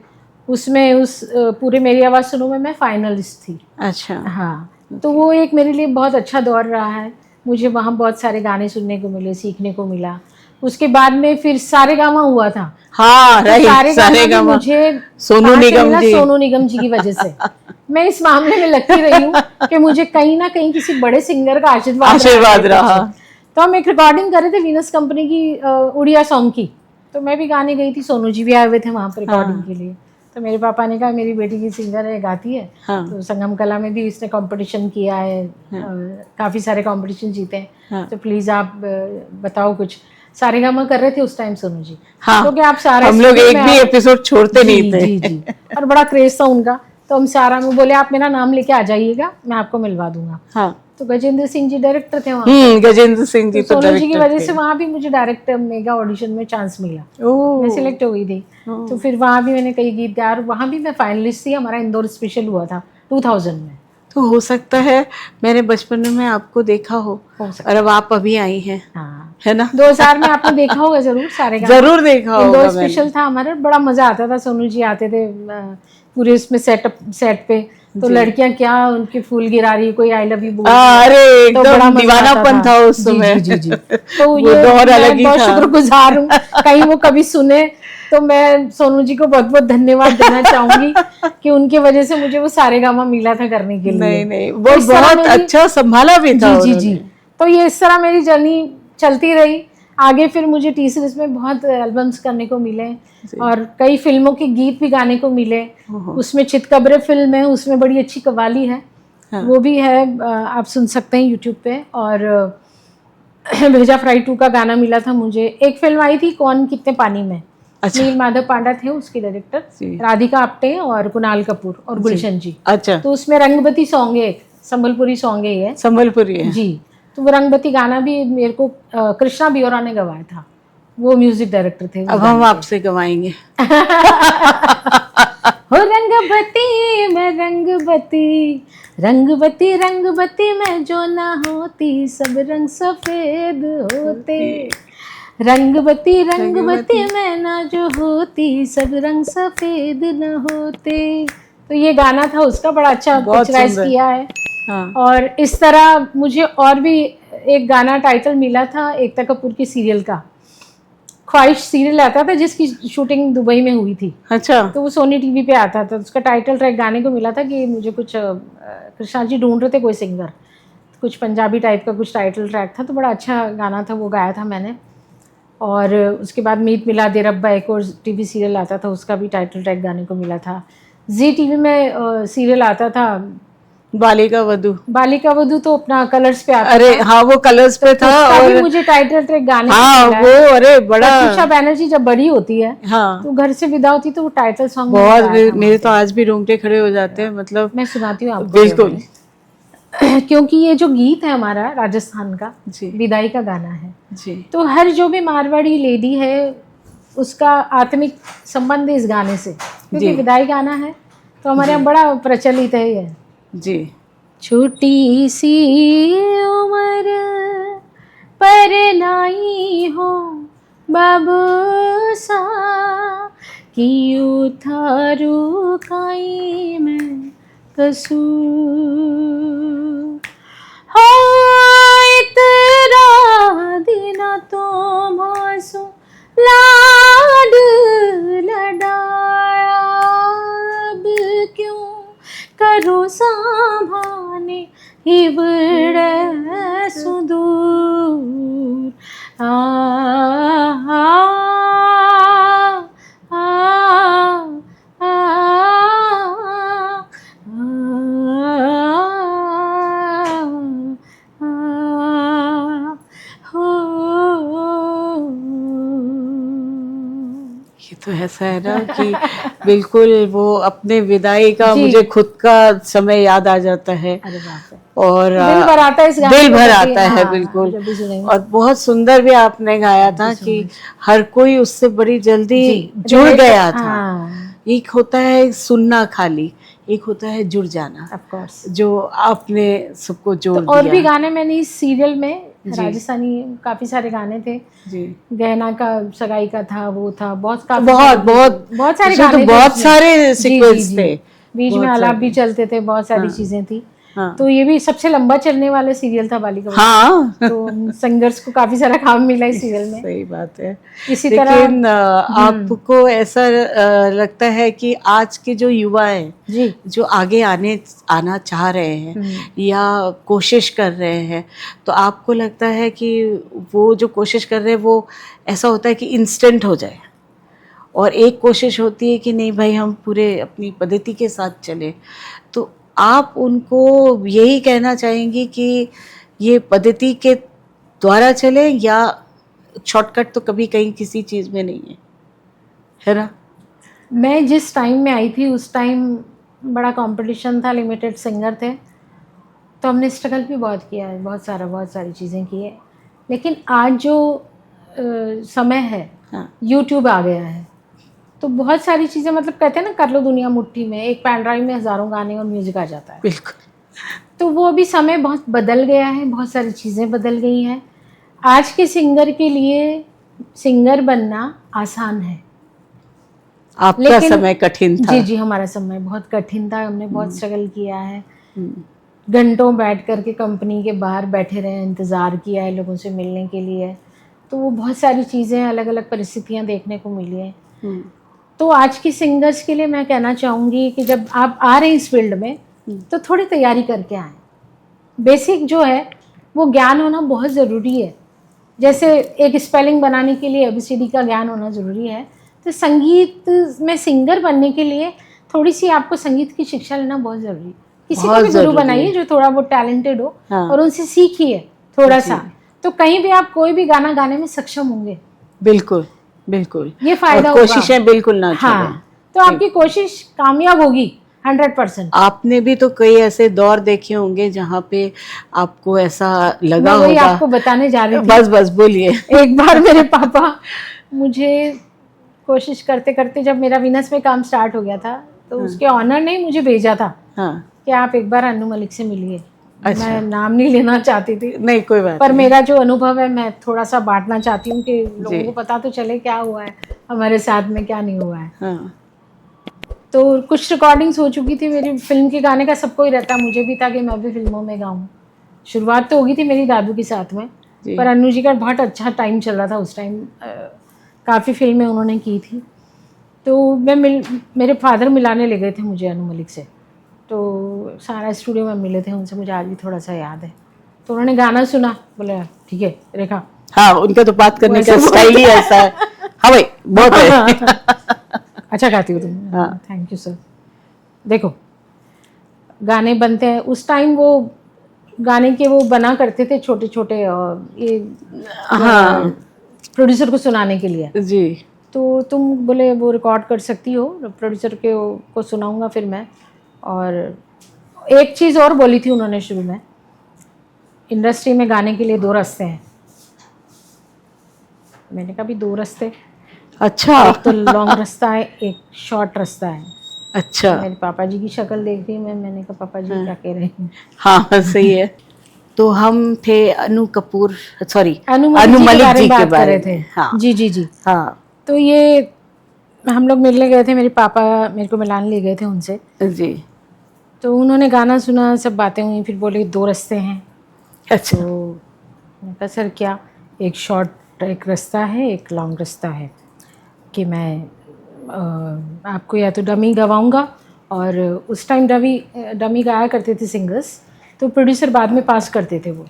उसमें। उस पूरे मेरी आवाज़ सुनो में मैं फाइनलिस्ट थी। अच्छा। हाँ। तो वो एक मेरे लिए बहुत अच्छा दौर रहा है। मुझे वहाँ बहुत सारे गाने सुनने को मिले, सीखने को मिला। उसके बाद में फिर सारेगामा हुआ था। हाँ तो राइट, सारेगामा भी सारेगामा मुझे सोनू कहाँ से निगम मिला? जी। सोनू निगम जी की वजह से। मैं इस मामले में लकी रही हूँ कि मुझे कहीं ना कहीं किसी बड़े सिंगर का आशीर्वाद रहा। तो हम एक रिकॉर्डिंग कर रहे थे वीनस कंपनी की, उड़िया सॉन्ग की। तो मैं भी गाने गई थी, सोनू जी भी आए हुए थे वहाँ पर रिकॉर्डिंग के लिए। तो मेरे पापा ने कहा मेरी बेटी की सिंगर है, गाती है। हाँ। तो संगम कला में भी इसने कंपटीशन किया है, काफ़ी सारे कंपटीशन जीते हैं। हाँ। तो प्लीज़ आप बताओ कुछ। सारेगामा कर रहे थे उस टाइम सोनू जी। हाँ, तो क्या आप सारा हम लोग स्टूडियो एक में भी आओ। एपिसोड छोड़ते जी नहीं थे। जी जी। और बड़ा क्रेज था उनका। तो हम सारा में बोले आप मेरा नाम लेके आ जाइएगा, मैं आपको मिलवा दूंगा। हाँ। तो गजेंद्र सिंह जी डायरेक्टर थे वहाँ। गजेंद्र सिंह जी तो तो सोनू जी की डायरेक्टर वजह थे। से वहाँ भी मुझे डायरेक्ट मेगा ऑडिशन में चांस मिला, ओह। मैं सिलेक्ट हो गई थी। तो फिर वहाँ भी मैंने कई गीत गाए, और वहाँ भी मैं फाइनलिस्ट थी। हमारा इंदौर स्पेशल हुआ था 2000 में। तो हो सकता है मैंने बचपन में आपको देखा हो सकता और अब आप अभी आई हैं, हाँ। है ना? 2000 में आपने देखा होगा जरूर सारेगामा। जरूर देखा होगा इंदौर मैंने। स्पेशल था हमारा, बड़ा मजा आता था। सोनू जी आते थे पूरे उसमें सेट पे। तो लड़कियां क्या उनके फूल गिरा रही, कोई आई लव यू बोल रही है। अरे तो बड़ा एकदम मजा आता दीवानापन था उस जी समय। जी जी जी। तो वो ये दौर अलग मैं ही बहुत था। शुक्रगुजार हूँ, कहीं वो कभी सुने तो मैं सोनू जी को बहुत बहुत धन्यवाद देना चाहूंगी कि उनके वजह से मुझे वो सारेगामा मिला था करने के लिए। नहीं नहीं, तो वो इस तरह बहुत अच्छा संभाला भी था जी जी जी। उन्होंने। तो ये इस तरह मेरी जर्नी चलती रही आगे। फिर मुझे टी सीरीज में बहुत एल्बम्स करने को मिले, और कई फिल्मों के गीत भी गाने को मिले। उसमें चितकबरे फिल्म है, उसमें बड़ी अच्छी कव्वाली है। हाँ। वो भी है, आप सुन सकते हैं यूट्यूब पे। और भेजा फ्राई 2 का गाना मिला था मुझे। एक फिल्म आई थी कौन कितने पानी में। अच्छा। नील माधव पांडा थे उसके डायरेक्टर, राधिका आप्टे और कुणाल कपूर और गुलशन जी। अच्छा। तो उसमें रंगवती सॉन्ग है एक, संबलपुरी सॉन्ग है ये। संबलपुरी है जी। तो वो रंगबत्ती गाना भी मेरे को कृष्णा बियोरा ने गवाया था, वो म्यूजिक डायरेक्टर थे। अब हम आपसे गवाएंगे। हो रंगबत्ती मैं रंगबत्ती, रंगबत्ती रंगबत्ती मैं जो ना होती, सब रंग सफेद होते। रंगबत्ती रंगबत्ती मैं ना जो होती, सब रंग सफेद न होते। तो ये गाना था उसका, बड़ा अच्छा पिक्चराइज किया है। हाँ। और इस तरह मुझे और भी एक गाना टाइटल मिला था एकता कपूर की सीरियल का, ख्वाहिश सीरियल आता था जिसकी शूटिंग दुबई में हुई थी। अच्छा। तो वो सोनी टीवी पे आता था, उसका टाइटल ट्रैक गाने को मिला था कि मुझे कुछ कृष्णा जी ढूंढ रहे थे कोई सिंगर, कुछ पंजाबी टाइप का कुछ टाइटल ट्रैक था। तो बड़ा अच्छा गाना था, वो गाया था मैंने। और उसके बाद मीत मिला दे रब्बा एक और टीवी सीरियल आता था, उसका भी टाइटल ट्रैक गाने को मिला था। जी टीवी में सीरियल आता था बालिका वधू। बालिका वधू तो अपना कलर्स पे आता अरे था। हाँ, वो कलर्स पे था। और मुझे टाइटल ट्रैक गाने हाँ को मिला वो है। अरे बड़ा। प्रत्युषा बैनर्जी जब बड़ी होती है हाँ, तो घर से विदा होती तो वो टाइटल सॉन्ग बहुत मेरे तो आज भी रोंगटे खड़े हो जाते हैं, मतलब मैं सुनाती हूँ आपको। बिल्कुल। क्योंकि ये जो गीत है हमारा राजस्थान का, जी विदाई का गाना है। जी। तो हर जो भी मारवाड़ी लेडी है उसका आत्मिक संबंध इस गाने से, क्योंकि विदाई गाना है तो हमारे यहाँ बड़ा प्रचलित है ये। जी। छोटी सी उम्र पर लाई हो बाबू सा, कियो थारू काई में कसूर, हो इतरा दिना तो मासू लाड लडाया, अब क्यों करो संभाने हिवड़े सुदूर। आ आ आ आ ये तो ऐसा है ना कि बिल्कुल वो अपने विदाई का जी। मुझे खुद का समय याद आ जाता है। अरे बाप रे, और दिल भर आता है इस गाने दिल को भर जब भी- आता है हाँ, बिल्कुल। जब भी सुनेंगे। और बहुत सुंदर भी आपने गाया था कि हर कोई उससे बड़ी जल्दी जुड़ गया था। एक होता है सुनना खाली, एक होता है जुड़ जाना, ऑफ कोर्स। जो आपने सबको जोड़ तो और दिया। भी गाने मैंने इस सीरियल में राजस्थानी काफी सारे गाने थे। जी। गहना का सगाई का था, वो था, बहुत बहुत सारे इसमें गाने तो थे बहुत इसमें। सारे जी, सीक्वेंस जी, थे, बीच में आलाप भी चलते थे, बहुत सारी चीजें थी। हाँ। तो ये भी सबसे लंबा चलने वाला सीरियल था बालिका वधू। हाँ। तो सिंगर्स को काफी सारा काम मिला इस सीरियल में। सही बात है। इसी तरह लेकिन आपको ऐसा लगता है कि आज के जो युवा है जी, जो आगे आना चाह रहे हैं या कोशिश कर रहे हैं, तो आपको लगता है कि वो जो कोशिश कर रहे हैं वो ऐसा होता है कि इंस्टेंट हो जाए, और एक कोशिश होती है कि नहीं भाई हम पूरे अपनी पद्धति के साथ चले, तो आप उनको यही कहना चाहेंगी कि ये पद्धति के द्वारा चले, या शॉर्टकट तो कभी कहीं किसी चीज में नहीं है ना? मैं जिस टाइम में आई थी उस टाइम बड़ा कंपटीशन था, लिमिटेड सिंगर थे, तो हमने स्ट्रगल भी बहुत किया है, बहुत सारी चीज़ें की है। लेकिन आज जो समय है, यूट्यूब आ गया है, तो बहुत सारी चीज़ें, मतलब कहते हैं ना कर लो दुनिया मुट्ठी में, एक पेन ड्राइव में हज़ारों गाने और म्यूज़िक आ जाता है। बिल्कुल। तो वो अभी समय बहुत बदल गया है, बहुत सारी चीज़ें बदल गई हैं। आज के सिंगर के लिए सिंगर बनना आसान है, आपका समय कठिन था। जी जी, हमारा समय बहुत कठिन था, हमने बहुत स्ट्रगल किया है। घंटों बैठ करके कंपनी के बाहर बैठे रहे, इंतज़ार किया है लोगों से मिलने के लिए, तो वो बहुत सारी चीज़ें, अलग अलग परिस्थितियाँ देखने को मिली हैं। तो आज के सिंगर्स के लिए मैं कहना चाहूँगी कि जब आप आ रहे हैं इस फील्ड में तो थोड़ी तैयारी करके आएँ। बेसिक जो है वो ज्ञान होना बहुत ज़रूरी है। जैसे एक स्पेलिंग बनाने के लिए ABCD का ज्ञान होना ज़रूरी है, तो संगीत में सिंगर बनने के लिए थोड़ी सी आपको संगीत की शिक्षा लेना बहुत ज़रूरी है। किसी को भी गुरु बनाइए जो थोड़ा बहुत टैलेंटेड हो, और उनसे सीखिए थोड़ा सा, तो कहीं भी आप कोई भी गाना गाने में सक्षम होंगे। बिल्कुल बिल्कुल, ये फायदा होगा। कोशिशें बिल्कुल ना छोड़ें। हाँ, तो आपकी कोशिश कामयाब होगी 100%। आपने भी तो कई ऐसे दौर देखे होंगे जहाँ पे आपको ऐसा लगा मैं वही होगा। आपको बताने जा रही थी। बस बस बोलिए। एक बार मेरे पापा मुझे कोशिश करते करते, जब मेरा वीनस में काम स्टार्ट हो गया था, तो उसके ऑनर ने मुझे भेजा था हाँ कि आप एक बार अनु मलिक से मिलिए। अच्छा। मैं नाम नहीं लेना चाहती थी, नहीं कोई बात पर नहीं। मेरा जो अनुभव है मैं थोड़ा सा बांटना चाहती हूँ कि लोगों जी। को पता तो चले क्या हुआ है हमारे साथ में, क्या नहीं हुआ है। हाँ तो कुछ रिकॉर्डिंग्स हो चुकी थी मेरी फिल्म के गाने का, सबको ही रहता, मुझे भी था कि मैं भी फिल्मों में गाऊँ। शुरुआत तो हो गई थी मेरी दादू के साथ में, जी। पर अनु जी का बहुत अच्छा टाइम चल रहा था उस टाइम, काफ़ी फिल्में उन्होंने की थी। तो मेरे फादर मिलाने ले गए थे मुझे अनु मलिक से, तो सारा स्टूडियो में मिले थे उनसे, मुझे आज भी थोड़ा सा याद है। तो उन्होंने गाना सुना, बोले ठीक है रेखा। हाँ उनका तो बात करने का वैसे स्टाइल ही ऐसा है। हाँ भाई बहुत है। अच्छा गाती हो तुम। हाँ। Thank you sir. देखो गाने बनते हैं उस टाइम, वो गाने के वो बना करते थे छोटे छोटे, ये हाँ प्रोड्यूसर को सुनाने के लिए। जी। तो तुम बोले वो रिकॉर्ड कर सकती हो, प्रोड्यूसर के को सुनाऊंगा फिर मैं। और एक चीज़ और बोली थी उन्होंने शुरू में, इंडस्ट्री में गाने के लिए 2 रास्ते हैं। मैंने कहा भी 2 रास्ते, अच्छा। एक तो लॉन्ग रास्ता है, एक शॉर्ट रास्ता है। अच्छा। मेरे पापा जी की शक्ल देख रही मैंने कहा पापा जी क्या कह रहे हैं। हाँ सही है। तो हम थे अनु कपूर, सॉरी अनु अनु मलिक मलिक जी जी के के बात कर बारे रहे थे। में। हाँ जी जी जी। हाँ तो ये हम लोग मिलने गए थे, मेरे पापा मेरे को मिलाने ले गए थे उनसे। जी। तो उन्होंने गाना सुना, सब बातें हुई, फिर बोले 2 रास्ते हैं। अच्छा। तो मैंने कहा सर क्या? एक शॉर्ट एक रास्ता है, एक लॉन्ग रास्ता है, कि मैं आपको या तो डमी गवाऊंगा, और उस टाइम डमी गाया करते थे सिंगर्स, तो प्रोड्यूसर बाद में पास करते थे वो।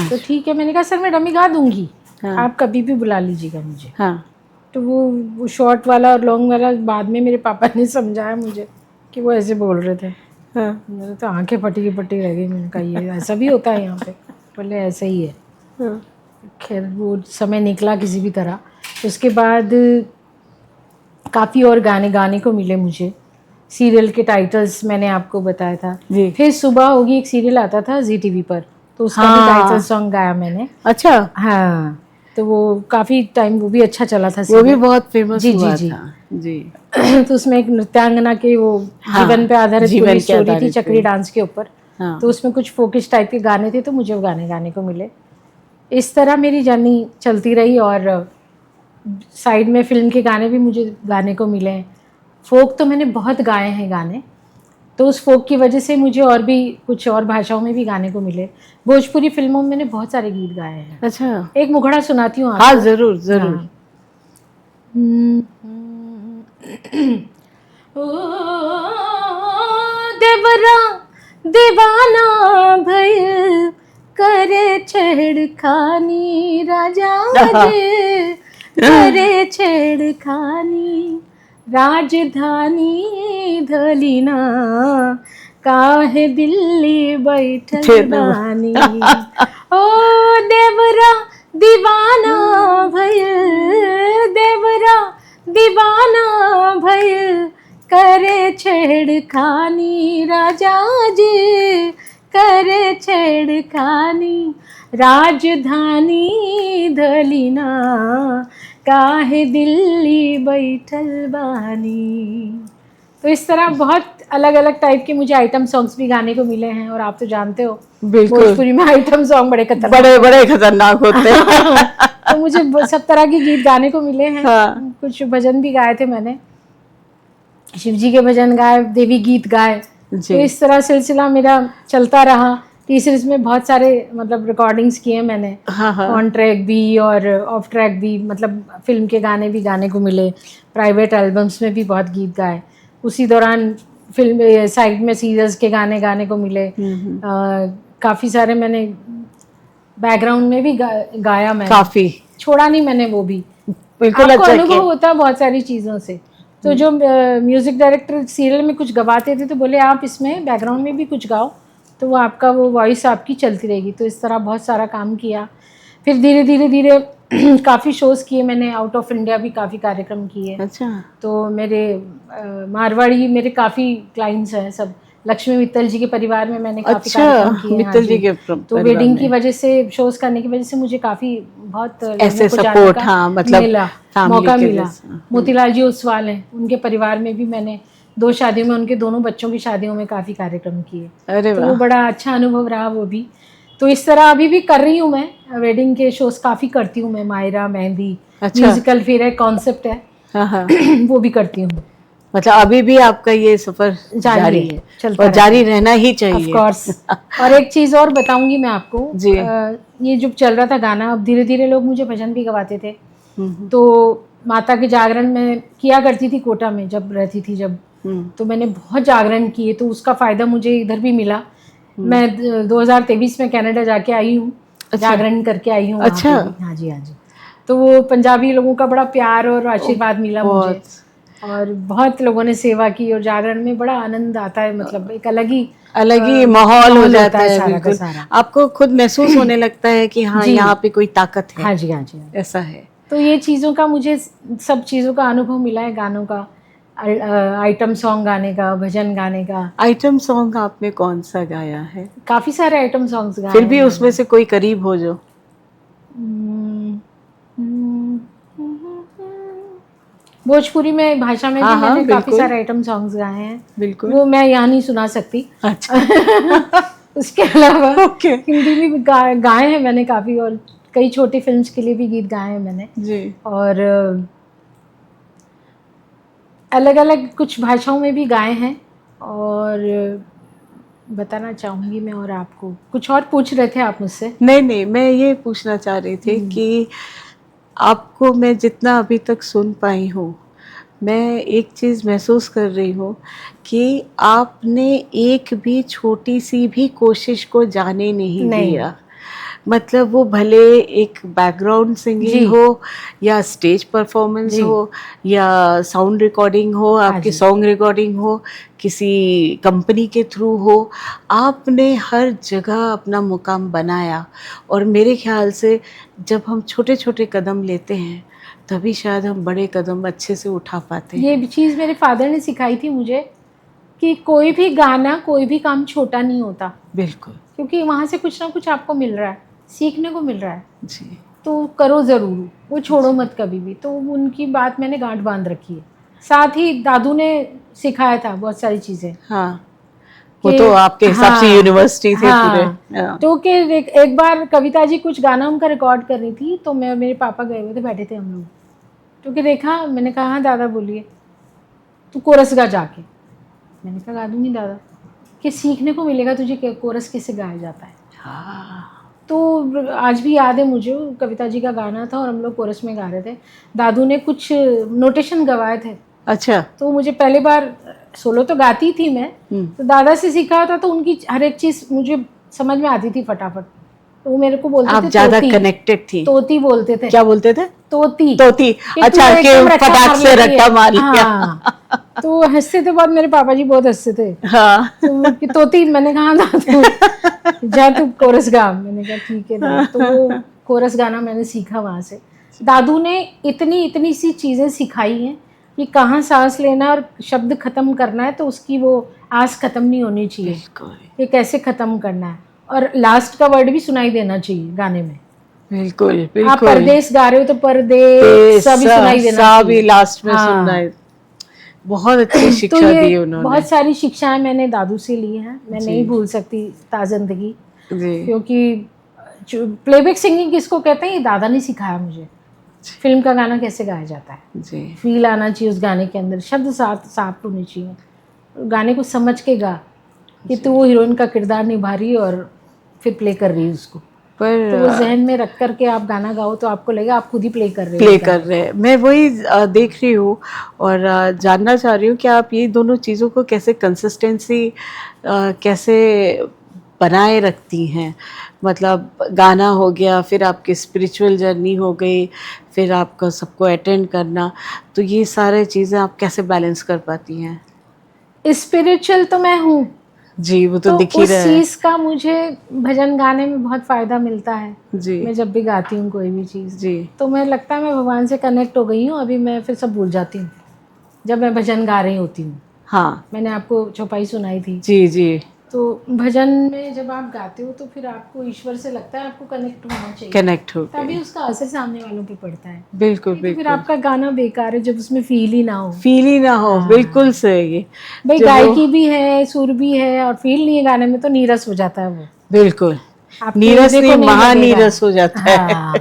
तो ठीक है, मैंने कहा सर मैं डमी गा दूंगी, हाँ। आप कभी भी बुला लीजिएगा मुझे। हाँ तो वो शॉर्ट वाला और लॉन्ग वाला बाद में मेरे पापा ने समझाया मुझे कि वो ऐसे बोल रहे थे। हाँ मेरे तो आंखें फटी की पट्टी रह गई। मैंने कहा ये ऐसा भी होता है यहाँ पे? बोले ऐसा ही है। हाँ। खैर वो समय निकला किसी भी तरह। उसके बाद काफ़ी और गाने को मिले मुझे। सीरियल के टाइटल्स मैंने आपको बताया था। जी। फिर सुबह होगी एक सीरियल आता था जी टीवी पर, तो उसका भी टाइटल सॉन्ग गाया मैंने। अच्छा। हाँ, तो वो काफ़ी टाइम वो भी अच्छा चला था। वो भी बहुत फेमस जी हुआ जी जी था। जी। तो उसमें एक नृत्यांगना के वो हाँ, जीवन पे आधारित जीवन पूरी पे स्टोरी थी, आधारित चक्री डांस के ऊपर। हाँ। तो उसमें कुछ फोकिश टाइप के गाने थे, तो मुझे वो गाने गाने को मिले। इस तरह मेरी जर्नी चलती रही, और साइड में फिल्म के गाने भी मुझे गाने को मिले हैं। फोक तो मैंने बहुत गाए हैं गाने, तो उस फोक की वजह से मुझे और भी कुछ और भाषाओं में भी गाने को मिले। भोजपुरी फिल्मों में मैंने बहुत सारे गीत गाए हैं। अच्छा। एक मुखड़ा सुनाती हूँ आपको। हाँ जरूर जरूर। हाँ। ओ देवरा दीवाना भइल करे छेड़खानी, राजा जे करे छेड़खानी, राजधानी धलिना काहे दिल्ली बैठल बानी। ओ देवरा दीवाना भइल, देवरा दीवाना भइल करे छेड़खानी, राजा जी करे छेड़खानी, राजधानी धलिना काहे दिल्ली बैठल बानी। तो इस तरह बहुत अलग अलग टाइप के मुझे आइटम सॉन्ग्स भी गाने को मिले हैं। और आप तो जानते हो भोजपुरी में आइटम सॉन्ग बड़े खतरनाक होते हैं। तो मुझे सब तरह के गीत गाने को मिले हैं। हाँ। कुछ भजन भी गाए थे मैंने, शिव जी के भजन गाए, देवी गीत गाए। तो इस तरह सिलसिला मेरा चलता रहा। तीसरे में बहुत सारे मतलब रिकॉर्डिंग्स किए मैंने। हाँ हाँ। ऑन ट्रैक भी और ऑफ ट्रैक भी, मतलब फिल्म के गाने भी गाने को मिले। प्राइवेट एल्बम्स में भी बहुत गीत गाए। उसी दौरान फिल्म साइड में सीरियल्स के गाने गाने को मिले। काफ़ी सारे मैंने बैकग्राउंड में भी गाया मैंने, काफ़ी छोड़ा नहीं मैंने वो भी। बिल्कुल आपको अनुभव होता है बहुत सारी चीज़ों से। तो जो म्यूज़िक डायरेक्टर सीरियल में कुछ गवाते थे तो बोले आप इसमें बैकग्राउंड में भी कुछ गाओ, तो वो आपका वो वॉइस आपकी चलती रहेगी। तो इस तरह बहुत सारा काम किया। फिर धीरे धीरे धीरे काफ़ी शोज़ किए मैंने, आउट ऑफ इंडिया भी काफ़ी कार्यक्रम किए। अच्छा। तो मेरे मारवाड़ी मेरे काफ़ी क्लाइंट्स हैं सब। लक्ष्मी मित्तल जी के परिवार में मैंने काफ़ी अच्छा, कार्यक्रम किए। मित्तल हाँ जी के तो परिवार वेडिंग की में। वजह से, शोज़ करने की वजह से मुझे काफ़ी बहुत ऐसे लोगों को जानने सपोर्ट, का हाँ, मतलब मिला, फैमिली मौका के मिला। जैसे। मोतीलाल जी ओसवाल हैं, उनके परिवार में भी मैंने 2 शादियों में, उनके दोनों बच्चों की शादियों में काफ़ी कार्यक्रम किए। अरे तो वो वाह। बड़ा अच्छा अनुभव रहा वो भी। तो इस तरह अभी भी कर रही हूँ मैं, वेडिंग के शोज़ काफ़ी करती हूँ मैं, मायरा, मेहंदी, अच्छा। म्यूजिकल फिर है, कॉन्सेप्ट है। हाँ हाँ। वो भी करती हूँ। मतलब अभी भी आपका ये सफर जारी है चलता और जारी रहता है। रहना ही ऑफ चाहिए। कोर्स। और एक चीज़ और बताऊंगी मैं आपको, जी। ये जो चल रहा था गाना, अब धीरे धीरे लोग मुझे भजन भी गवाते थे। हम्म। तो माता के जागरण में किया करती थी कोटा में जब रहती थी, जब तो मैंने बहुत जागरण किए, तो उसका फ़ायदा मुझे इधर भी मिला। मैं 2023 में कनाडा जाके आई हूँ, अच्छा। जागरण करके आई हूँ वहाँ अच्छा। पे भी। हाँ जी, हाँ जी। तो वो पंजाबी लोगों का बड़ा प्यार और आशीर्वाद मिला मुझे, बहुत और बहुत लोगों ने सेवा की, और जागरण में बड़ा आनंद आता है, मतलब एक अलग ही माहौल हो जाता है। सारा का बिल्कुल, सारा। आपको खुद महसूस होने लगता है कि हाँ, जी। यहाँ पे कोई ताकत है। हाँ जी, हाँ जी, हाँ जी। ऐसा है। तो ये चीज़ों का मुझे, सब चीज़ों का अनुभव मिला है, गानों का, आइटम सॉन्ग गाने का, भजन गाने का। आइटम सॉन्ग आपने कौन सा गाया है? काफ़ी सारे आइटम सॉन्ग्स गाए फिर हैं भी उसमें मैंने। से कोई करीब हो जो। भोजपुरी में भाषा में भी हाँ हाँ, मैंने काफ़ी बिल्कुल सारे आइटम सॉन्ग्स गाए हैं। बिल्कुल। वो मैं यहाँ नहीं सुना सकती। अच्छा। उसके अलावा ओके। हिंदी में भी गाए हैं मैंने काफ़ी, और कई छोटी फिल्म्स के लिए भी गीत गाए हैं मैंने। जी। और अलग अलग कुछ भाषाओं में भी गाए हैं। और बताना चाहूँगी मैं, और आपको कुछ और पूछ रहे थे आप मुझसे? नहीं नहीं, मैं ये पूछना चाह रही थी कि आपको मैं जितना अभी तक सुन पाई हूँ, मैं एक चीज़ महसूस कर रही हूँ कि आपने एक भी छोटी सी भी कोशिश को जाने नहीं दिया। मतलब वो भले एक बैकग्राउंड सिंगिंग हो, या स्टेज परफॉर्मेंस हो, या साउंड रिकॉर्डिंग हो, आपकी सॉन्ग रिकॉर्डिंग हो, किसी कंपनी के थ्रू हो, आपने हर जगह अपना मुकाम बनाया। और मेरे ख्याल से जब हम छोटे छोटे कदम लेते हैं, तभी शायद हम बड़े कदम अच्छे से उठा पाते हैं। ये चीज़ मेरे फादर ने सिखाई थी मुझे, कि कोई भी गाना, कोई भी काम छोटा नहीं होता। बिल्कुल। क्योंकि वहाँ से कुछ ना कुछ आपको मिल रहा है, सीखने को मिल रहा है, जी। तो करो ज़रूर, वो छोड़ो मत कभी भी। तो उनकी बात मैंने गांठ बांध रखी है। साथ ही दादू ने सिखाया था बहुत सारी चीज़ें। हाँ, वो तो आपके हिसाब से यूनिवर्सिटी थे पूरे। तो कि एक बार कविता जी कुछ गाना उनका रिकॉर्ड कर रही थी, तो मैं, मेरे पापा गए हुए थे, बैठे थे हम लोग, क्योंकि देखा, मैंने कहा हाँ दादा बोलिए, तू कोरस गा जाके। मैंने कहा गा दूंगी दादा, कि सीखने को मिलेगा तुझे कोरस कैसे गाया जाता है। तो आज भी याद है मुझे, कविता जी का गाना था और हम लोग कोरस में गा रहे थे, दादू ने कुछ नोटेशन गवाए थे। अच्छा। तो मुझे पहली बार, सोलो तो गाती थी मैं, तो दादा से सीखा था, तो उनकी हर एक चीज़ मुझे समझ में आती थी फटाफट। तो वो मेरे को बोलते थे, आप ज़्यादा कनेक्टेड थी। तोती बोलते थे। क्या बोलते थे? तोती। तोती। अच्छा, कि फटाक से रट्टा मार लिया। हाँ। तो हंसते थे बहुत, मेरे पापा जी बहुत हंसते थे। हाँ। तो कि तोती, मैंने कहा दादू जा तू कोरस गा। मैंने कहा ठीक है दादू। तो वो कोरस गाना मैंने सीखा वहाँ से। दादू ने इतनी इतनी सी चीज़ें सिखाई हैं कि कहाँ सांस लेना और शब्द ख़त्म करना है, तो उसकी वो आस ख़त्म नहीं होनी चाहिए, ये कैसे ख़त्म करना है, और लास्ट का वर्ड भी सुनाई देना चाहिए गाने में। बिल्कुल बिल्कुल। आप परदेश गा रहे हो तो परदेश सभी सुनाई देना चाहिए, सभी लास्ट में सुनना है। बहुत अच्छी शिक्षा तो ये दी उन्होंने। बहुत सारी शिक्षाएं मैंने दादू से ली हैं, मैं नहीं भूल सकती ताज़िंदगी। क्योंकि प्लेबैक सिंगिंग किसको कहते हैं, ये दादा ने सिखाया मुझे। फिल्म का गाना कैसे गाया जाता है, फील आना चाहिए उस गाने के अंदर, शब्द साफ होने चाहिए, गाने को समझ के गा कि तू वो हीरोइन का किरदार निभा रही है और फिर प्ले कर रही है उसको। पर तो वो जहन में रख करके आप गाना गाओ, तो आपको लगेगा आप खुद ही प्ले कर रहे हैं। मैं वही देख रही हूँ और जानना चाह रही हूँ कि आप ये दोनों चीज़ों को कैसे कंसिस्टेंसी कैसे बनाए रखती हैं। मतलब गाना हो गया, फिर आपकी स्पिरिचुअल जर्नी हो गई, फिर आपका सबको अटेंड करना, तो ये सारे चीज़ें आप कैसे बैलेंस कर पाती हैं? स्पिरिचुअल तो मैं हूँ, जी, वो तो दिख ही उस रहा है। चीज़ का मुझे भजन गाने में बहुत फ़ायदा मिलता है। जी मैं जब भी गाती हूँ कोई भी चीज़, जी तो मैं लगता है मैं भगवान से कनेक्ट हो गई हूँ। अभी मैं फिर सब भूल जाती हूँ जब मैं भजन गा रही होती हूँ। हाँ मैंने आपको चौपाई सुनाई थी, जी जी, तो भजन में जब आप गाते हो तो फिर आपको ईश्वर से लगता है आपको कनेक्ट होना चाहिए, कनेक्ट हो तभी गए। उसका असर सामने वालों पे पड़ता है। बिल्कुल नहीं तो फिर बिल्कुल, आपका गाना बेकार है जब उसमें फील ही ना हो। फील ही ना हो। हाँ। बिल्कुल सही। भाई जब वो गायकी भी है, सुर भी है और फील नहीं है गाने में तो नीरस हो जाता है वो, बिल्कुल आपके नीरस हृदय नहीं, को नहीं लगेगा। महानीरस हो जाता है। हाँ।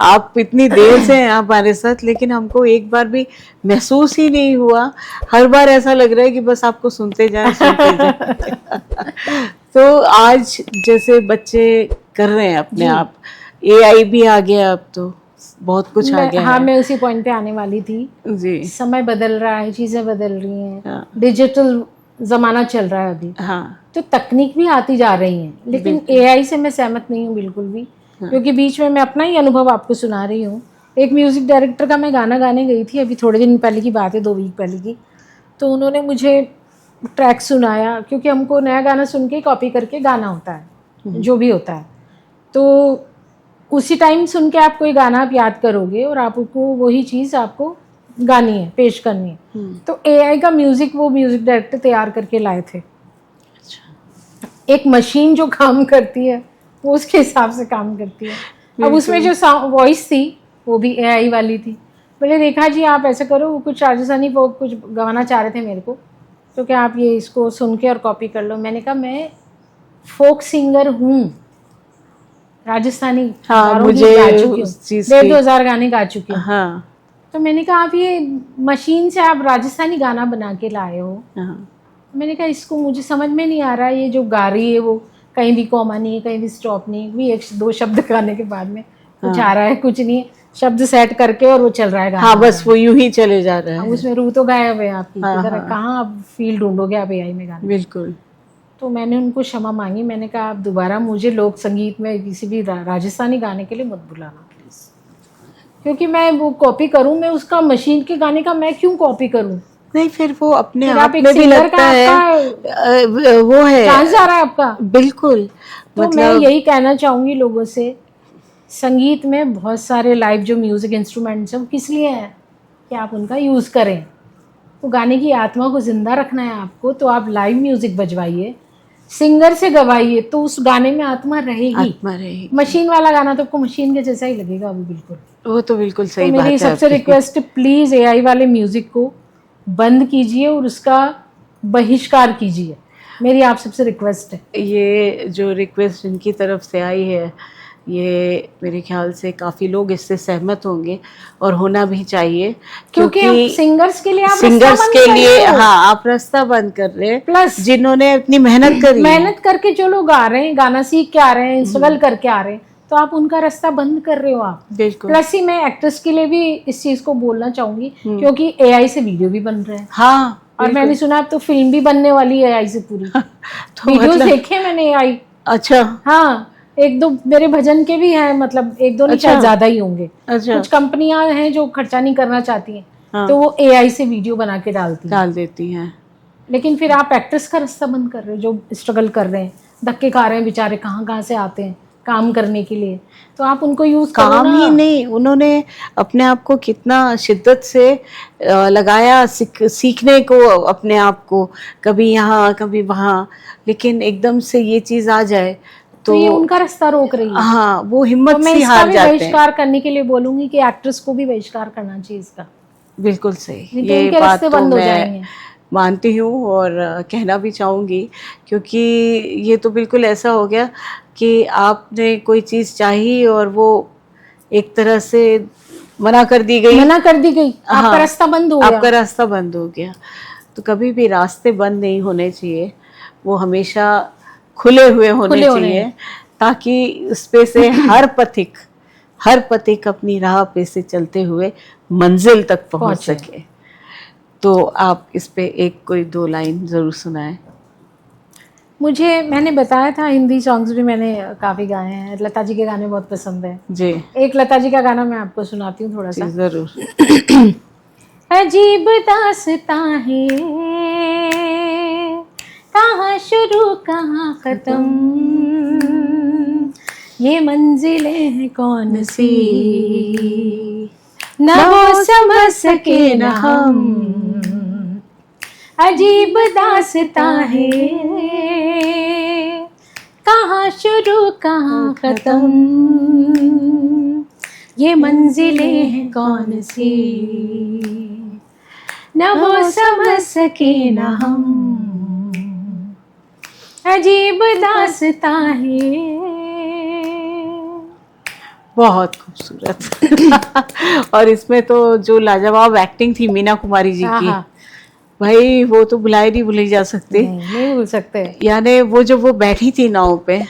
आप इतनी देर से हैं आप हमारे साथ, लेकिन हमको एक बार भी महसूस ही नहीं हुआ। हर बार ऐसा लग रहा है कि बस आपको सुनते जाएं सुनते जाएं। तो आज जैसे बच्चे कर रहे हैं अपने जी। आप, एआई भी आ गया, अब तो बहुत कुछ आ गया है। मैं उसी पॉइंट पे आने वाली थी। जी समय बदल रहा है, चीज़ें बदल रही हैं, हाँ डिजिटल ज़माना चल रहा है अभी, हाँ तो तकनीक भी आती जा रही है, लेकिन बिल्कुल। एआई से मैं सहमत नहीं हूँ बिल्कुल भी। हाँ। क्योंकि बीच में मैं अपना ही अनुभव आपको सुना रही हूँ। एक म्यूज़िक डायरेक्टर का मैं गाना गाने गई थी, अभी थोड़े दिन पहले की बात है, 2 वीक पहले की। तो उन्होंने मुझे ट्रैक सुनाया, क्योंकि हमको नया गाना सुन के कॉपी करके गाना होता है, जो भी होता है। तो उसी टाइम सुन के आप कोई गाना आप याद करोगे और आपको वही चीज़ आपको गानी है, पेश करनी है। तो एआई का म्यूज़िक वो म्यूज़िक डायरेक्टर तैयार करके लाए थे। एक मशीन जो काम करती है वो उसके हिसाब से काम करती है। अब उसमें जो वॉइस थी वो भी एआई वाली थी। मैंने देखा जी आप ऐसा करो, वो कुछ राजस्थानी फोक कुछ गवाना चाह रहे थे मेरे को, तो क्या आप ये इसको सुन के और कॉपी कर लो। मैंने कहा मैं फोक सिंगर हूँ, राजस्थानी हाँ, हज़ारों मुझे गीत गा चुकी हूँ, उस चीज़ 1,500 गाने गा चुकी हूँ। हाँ तो मैंने कहा आप ये मशीन से आप राजस्थानी गाना बना के लाए हो। हाँ मैंने कहा इसको मुझे समझ में नहीं आ रहा है, ये जो गा रही है वो कहीं भी कॉमा नहीं है, कहीं भी स्टॉप नहीं है, भी 1-2 शब्द गाने के बाद में कुछ आ रहा है, कुछ नहीं है, शब्द सेट करके और वो चल रहा है गाना। हाँ, बस वो यूं ही चले जा रहे अब हैं। उसमें रूह तो गायब है आपकी, हाँ, किधर हाँ। कहाँ आप फील ढूंढोगे आप एआई में गाने। बिल्कुल तो मैंने उनको क्षमा मांगी, मैंने कहा आप दोबारा मुझे लोक संगीत में किसी भी राजस्थानी गाने के लिए मत बुलाना प्लीज़, क्योंकि मैं वो कॉपी करूँ, मैं उसका मशीन के गाने का मैं क्यों कॉपी करूँ। नहीं, फिर वो अपने फिर आप आप एक में भी सिंगर लगता का है वो है चांस आ रहा है आपका। बिल्कुल। तो मैं यही कहना चाहूँगी लोगों से, संगीत में बहुत सारे लाइव जो म्यूज़िक इंस्ट्रूमेंट्स हैं वो किस लिए हैं कि आप उनका यूज़ करें। तो गाने की आत्मा को ज़िंदा रखना है आपको, तो आप लाइव म्यूज़िक बजवाइए, सिंगर से गवाइए, तो उस गाने में आत्मा रहेगी। आत्मा रहेगी। मशीन वाला गाना तो आपको मशीन के जैसा ही लगेगा वो बिल्कुल। वो तो बिल्कुल तो सही बात मेरी है सबसे आपकी। रिक्वेस्ट, प्लीज़ एआई वाले म्यूज़िक को बंद कीजिए और उसका बहिष्कार कीजिए, मेरी आप सबसे रिक्वेस्ट है। ये जो रिक्वेस्ट इनकी तरफ से आई है, ये मेरे ख्याल से काफ़ी लोग इससे सहमत होंगे और होना भी चाहिए, क्योंकि क्योंकि सिंगर्स के लिए आप सिंगर्स रास्ता बंद के कर लिए रहे हो। हाँ आप रास्ता बंद कर रहे हैं, प्लस जिन्होंने इतनी मेहनत करी है। मेहनत करके जो लोग आ रहे हैं, गाना सीख के आ रहे हैं, स्ट्रगल करके आ रहे हैं, तो आप उनका रास्ता बंद कर रहे हो आप। बिल्कुल। प्लस ही मैं एक्ट्रेस के लिए भी इस चीज़ को बोलना चाहूँगी, क्योंकि एआई से वीडियो भी बन रहे हैं। हाँ, और मैंने सुना अब तो फिल्म भी बनने वाली है एआई से पूरी। तो वीडियोस मतलब देखे मैंने एआई। अच्छा हाँ, 1-2 मेरे भजन के भी हैं, मतलब 1-2 नहीं, अच्छा। शायद ज़्यादा ही होंगे। अच्छा कुछ कंपनियां हैं जो खर्चा नहीं करना चाहती हैं, हाँ, तो वो एआई से वीडियो बना के डालती हैं। डाल देती हैं। लेकिन फिर आप एक्ट्रेस का रास्ता बंद कर रहे हो, जो स्ट्रगल कर रहे हैं, धक्के खा रहे हैं बेचारे, कहाँ कहाँ से आते हैं काम करने के लिए, तो आप उनको यूज़ करो काम ना। ही नहीं, उन्होंने अपने आप को कितना शिद्दत से लगाया सीखने को, अपने आप को, कभी यहाँ कभी वहाँ, लेकिन एकदम से ये चीज़ आ जाए तो ये उनका रास्ता रोक रही है। हाँ, वो तो हिम्मत मैं से इसका हार भी जाते हैं। बहिष्कार करने के लिए बोलूंगी कि एक्ट्रेस को भी बहिष्कार करना चाहिए इसका। बिल्कुल सही, नहीं तो ये उनके बात रास्ते तो बंद हो मैं जाएंगे। मानती हूँ और कहना भी चाहूँगी, क्योंकि ये तो बिल्कुल ऐसा हो गया कि आपने कोई चीज़ चाही और वो एक तरह से मना कर दी गई, मना कर दी गई, आपका हाँ, रास्ता बंद हो गया। आपका रास्ता बंद हो गया। तो कभी भी रास्ते बंद नहीं होने चाहिए, वो हमेशा खुले हुए होने चाहिए, ताकि उस पे से हर पथिक अपनी राह पे से चलते हुए मंजिल तक पहुंच सके। तो आप इस पे एक कोई 2 लाइन जरूर सुनाएं। मैंने बताया था, हिंदी सॉन्ग्स भी मैंने काफ़ी गाए हैं, लता जी के गाने बहुत पसंद है। जी, एक लता जी का गाना मैं आपको सुनाती हूँ थोड़ा सा। जरूर। अजीब दास्तां है कहाँ शुरू कहाँ खत्म, ये मंजिलें हैं कौन सी, न वो समझ सके न हम, अजीब दास्तां है, कहाँ शुरू कहाँ खत्म, ये मंजिलें हैं कौन सी, न वो समझ सके न हम, अजीब दास्तां है। बहुत खूबसूरत। और इसमें तो जो लाजवाब एक्टिंग थी मीना कुमारी जी की, हाँ, भाई वो तो भुलाई नहीं भुली जा सकती। नहीं भूल सकते। यानी वो जब वो बैठी थी नाव पे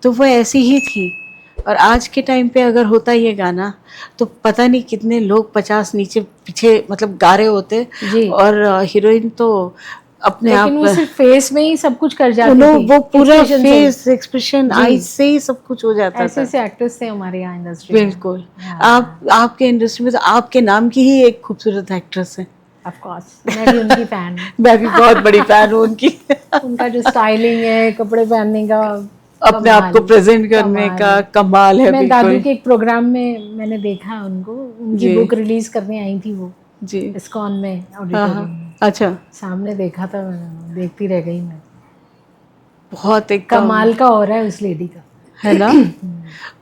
तो वो ऐसी ही थी। और आज के टाइम पे अगर होता ये गाना तो पता नहीं कितने लोग 50 नीचे पीछे मतलब गा रहे होते। जी। और हीरोइन तो अपने आप, लेकिन वो सिर्फ फेस में ही सब कुछ कर जाती उन्हों थी, वो पूरा expression से। फेस एक्सप्रेशन जी। आईज से ही सब कुछ हो जाता ऐसे था। ऐसे एक्टर्स थे हमारे यहाँ इंडस्ट्री में। बिल्कुल। आपके इंडस्ट्री में तो आपके नाम की ही एक खूबसूरत एक्ट्रेस है। ऑफ कोर्स, मैं भी उनकी फैन हूँ। मैं भी बहुत बड़ी फैन हूँ उनकी। उनका जो स्टाइलिंग है, कपड़े पहनने का, अपने आप को प्रेजेंट करने का कमाल है। मैं बिल्कुल दादू के एक प्रोग्राम में मैंने देखा उनको, उनकी जी। बुक रिलीज करने आई थी वो जी। इस्कॉन में हाँ ऑडिटोरियम हाँ। में। अच्छा। सामने देखा था मैंने, देखती रह गई मैं। बहुत एक कमाल का हो रहा है उस लेडी का, है ना।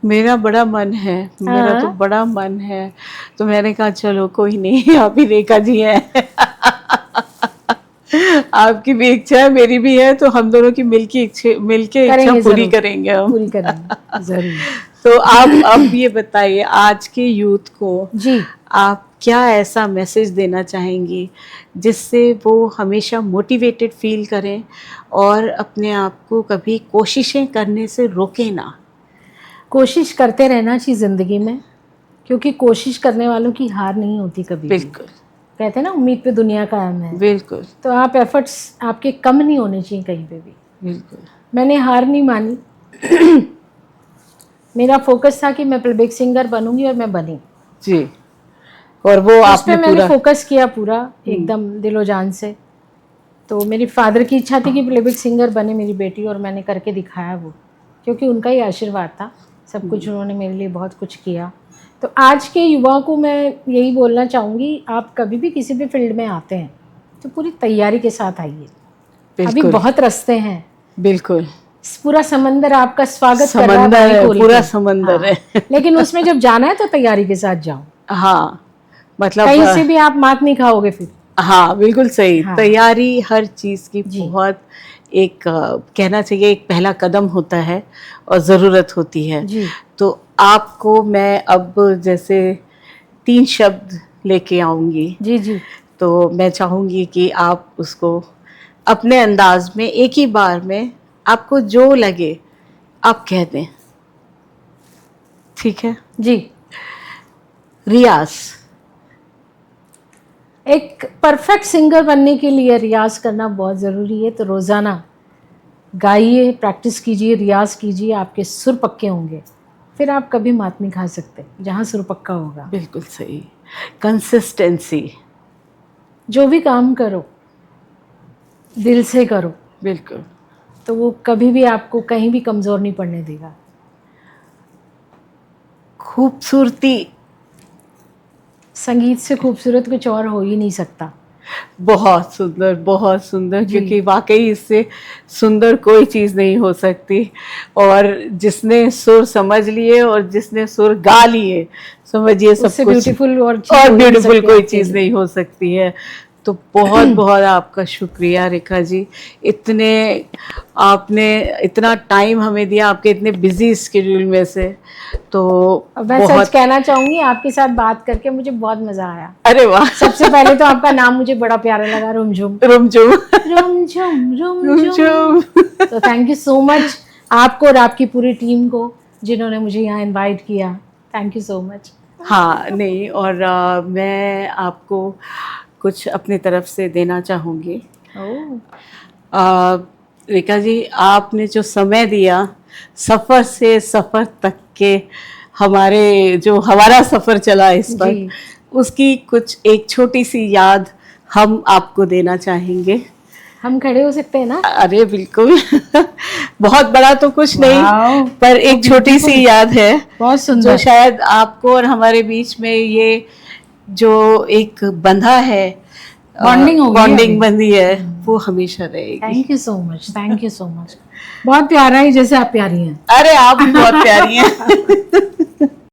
मेरा बड़ा मन है, मेरा तो हाँ। बड़ा मन है। तो मैंने कहा चलो कोई नहीं, आप ही रेखा जी हैं। आपकी भी इच्छा है, मेरी भी है, तो हम दोनों की मिलके इच्छा करेंगे, पूरी जरूर। करेंगे हम। पूरी करेंगे जरूर। तो आप अब ये बताइए, आज के यूथ को जी। आप क्या ऐसा मैसेज देना चाहेंगी जिससे वो हमेशा मोटिवेटेड फील करें और अपने आप को कभी कोशिशें करने से रोके ना? कोशिश करते रहना चाहिए ज़िंदगी में, क्योंकि कोशिश करने वालों की हार नहीं होती कभी भी। बिल्कुल। कहते हैं ना, उम्मीद पे दुनिया कायम है। बिल्कुल तो आप एफर्ट्स आपके कम नहीं होने चाहिए कहीं पे भी। बिल्कुल। मैंने हार नहीं मानी। मेरा फोकस था कि मैं प्लेबैक सिंगर बनूंगी और मैं बनी। जी। और वो उस आपने पे मैंने पूरा फोकस किया पूरा एकदम दिलो जान से। तो मेरी फादर की इच्छा थी कि प्लेबैक सिंगर बने मेरी बेटी, और मैंने करके दिखाया वो, क्योंकि उनका ही आशीर्वाद था। सब कुछ उन्होंने मेरे लिए बहुत कुछ किया। तो आज के युवाओं को मैं यही बोलना चाहूँगी, आप कभी भी किसी भी फील्ड में आते हैं तो पूरी तैयारी के साथ आइए। अभी बिल्कुल बहुत रास्ते हैं। बिल्कुल। पूरा समंदर आपका स्वागत कर रहा है, समंदर भाई है, खोल पूरा के। समंदर हाँ। है। लेकिन उसमें जब जाना है तो तैयारी के साथ जाओ। हाँ मतलब कहीं से भी आप मात नहीं खाओगे फिर। हाँ बिल्कुल सही। हाँ। तैयारी हर चीज़ की जी। बहुत एक कहना चाहिए एक पहला कदम होता है और ज़रूरत होती है। जी। तो आपको मैं अब जैसे 3 शब्द लेके आऊँगी, जी जी। तो मैं चाहूँगी कि आप उसको अपने अंदाज में एक ही बार में आपको जो लगे आप कह दें, ठीक है? जी। रियाज। एक परफेक्ट सिंगर बनने के लिए रियाज करना बहुत ज़रूरी है। तो रोज़ाना गाइए, प्रैक्टिस कीजिए, रियाज कीजिए, आपके सुर पक्के होंगे, फिर आप कभी मात नहीं खा सकते जहाँ सुर पक्का होगा। बिल्कुल सही। कंसिस्टेंसी। जो भी काम करो दिल से करो, बिल्कुल। तो वो कभी भी आपको कहीं भी कमज़ोर नहीं पड़ने देगा। खूबसूरती। संगीत से खूबसूरत कुछ और हो ही नहीं सकता। बहुत सुंदर, बहुत सुंदर, जी। क्योंकि वाकई इससे सुंदर कोई चीज़ नहीं हो सकती। और जिसने सुर समझ लिए और जिसने सुर गा लिए, समझिए सब उससे कुछ ब्यूटीफुल और ब्यूटीफुल कोई चीज़ नहीं हो सकती है। तो बहुत बहुत आपका शुक्रिया रेखा जी, इतने आपने इतना टाइम हमें दिया आपके इतने बिजी स्केड्यूल में से। तो मैं सच कहना चाहूंगी, आपके साथ बात करके मुझे बहुत मजा आया। अरे वाह। सबसे पहले तो आपका नाम मुझे बड़ा प्यारा लगा, रुमझुम रुमझुम रुमझुम रुमझुम। रुमझुम। तो थैंक यू सो मच आपको और आपकी पूरी टीम को जिन्होंने मुझे यहाँ इनवाइट किया। Thank you so much. हाँ नहीं, और मैं आपको कुछ अपनी तरफ से देना चाहूँगी। रेखा जी, आपने जो समय दिया सफ़र से सफ़र तक के, हमारा सफ़र चला इस पर, उसकी कुछ एक छोटी सी याद हम आपको देना चाहेंगे। हम खड़े हो सकते हैं ना? अरे बिल्कुल बहुत बड़ा तो कुछ नहीं, वाओ, पर एक छोटी सी याद है बहुत जो सुंदर। शायद आपको और हमारे बीच में ये जो एक बंधा है, बॉन्डिंग हो गई है बॉन्डिंग अभी। बंधी है, वो हमेशा रहेगी। Thank you so much, thank you so much. बहुत प्यारा है जैसे आप प्यारी हैं। अरे आप भी बहुत प्यारी हैं।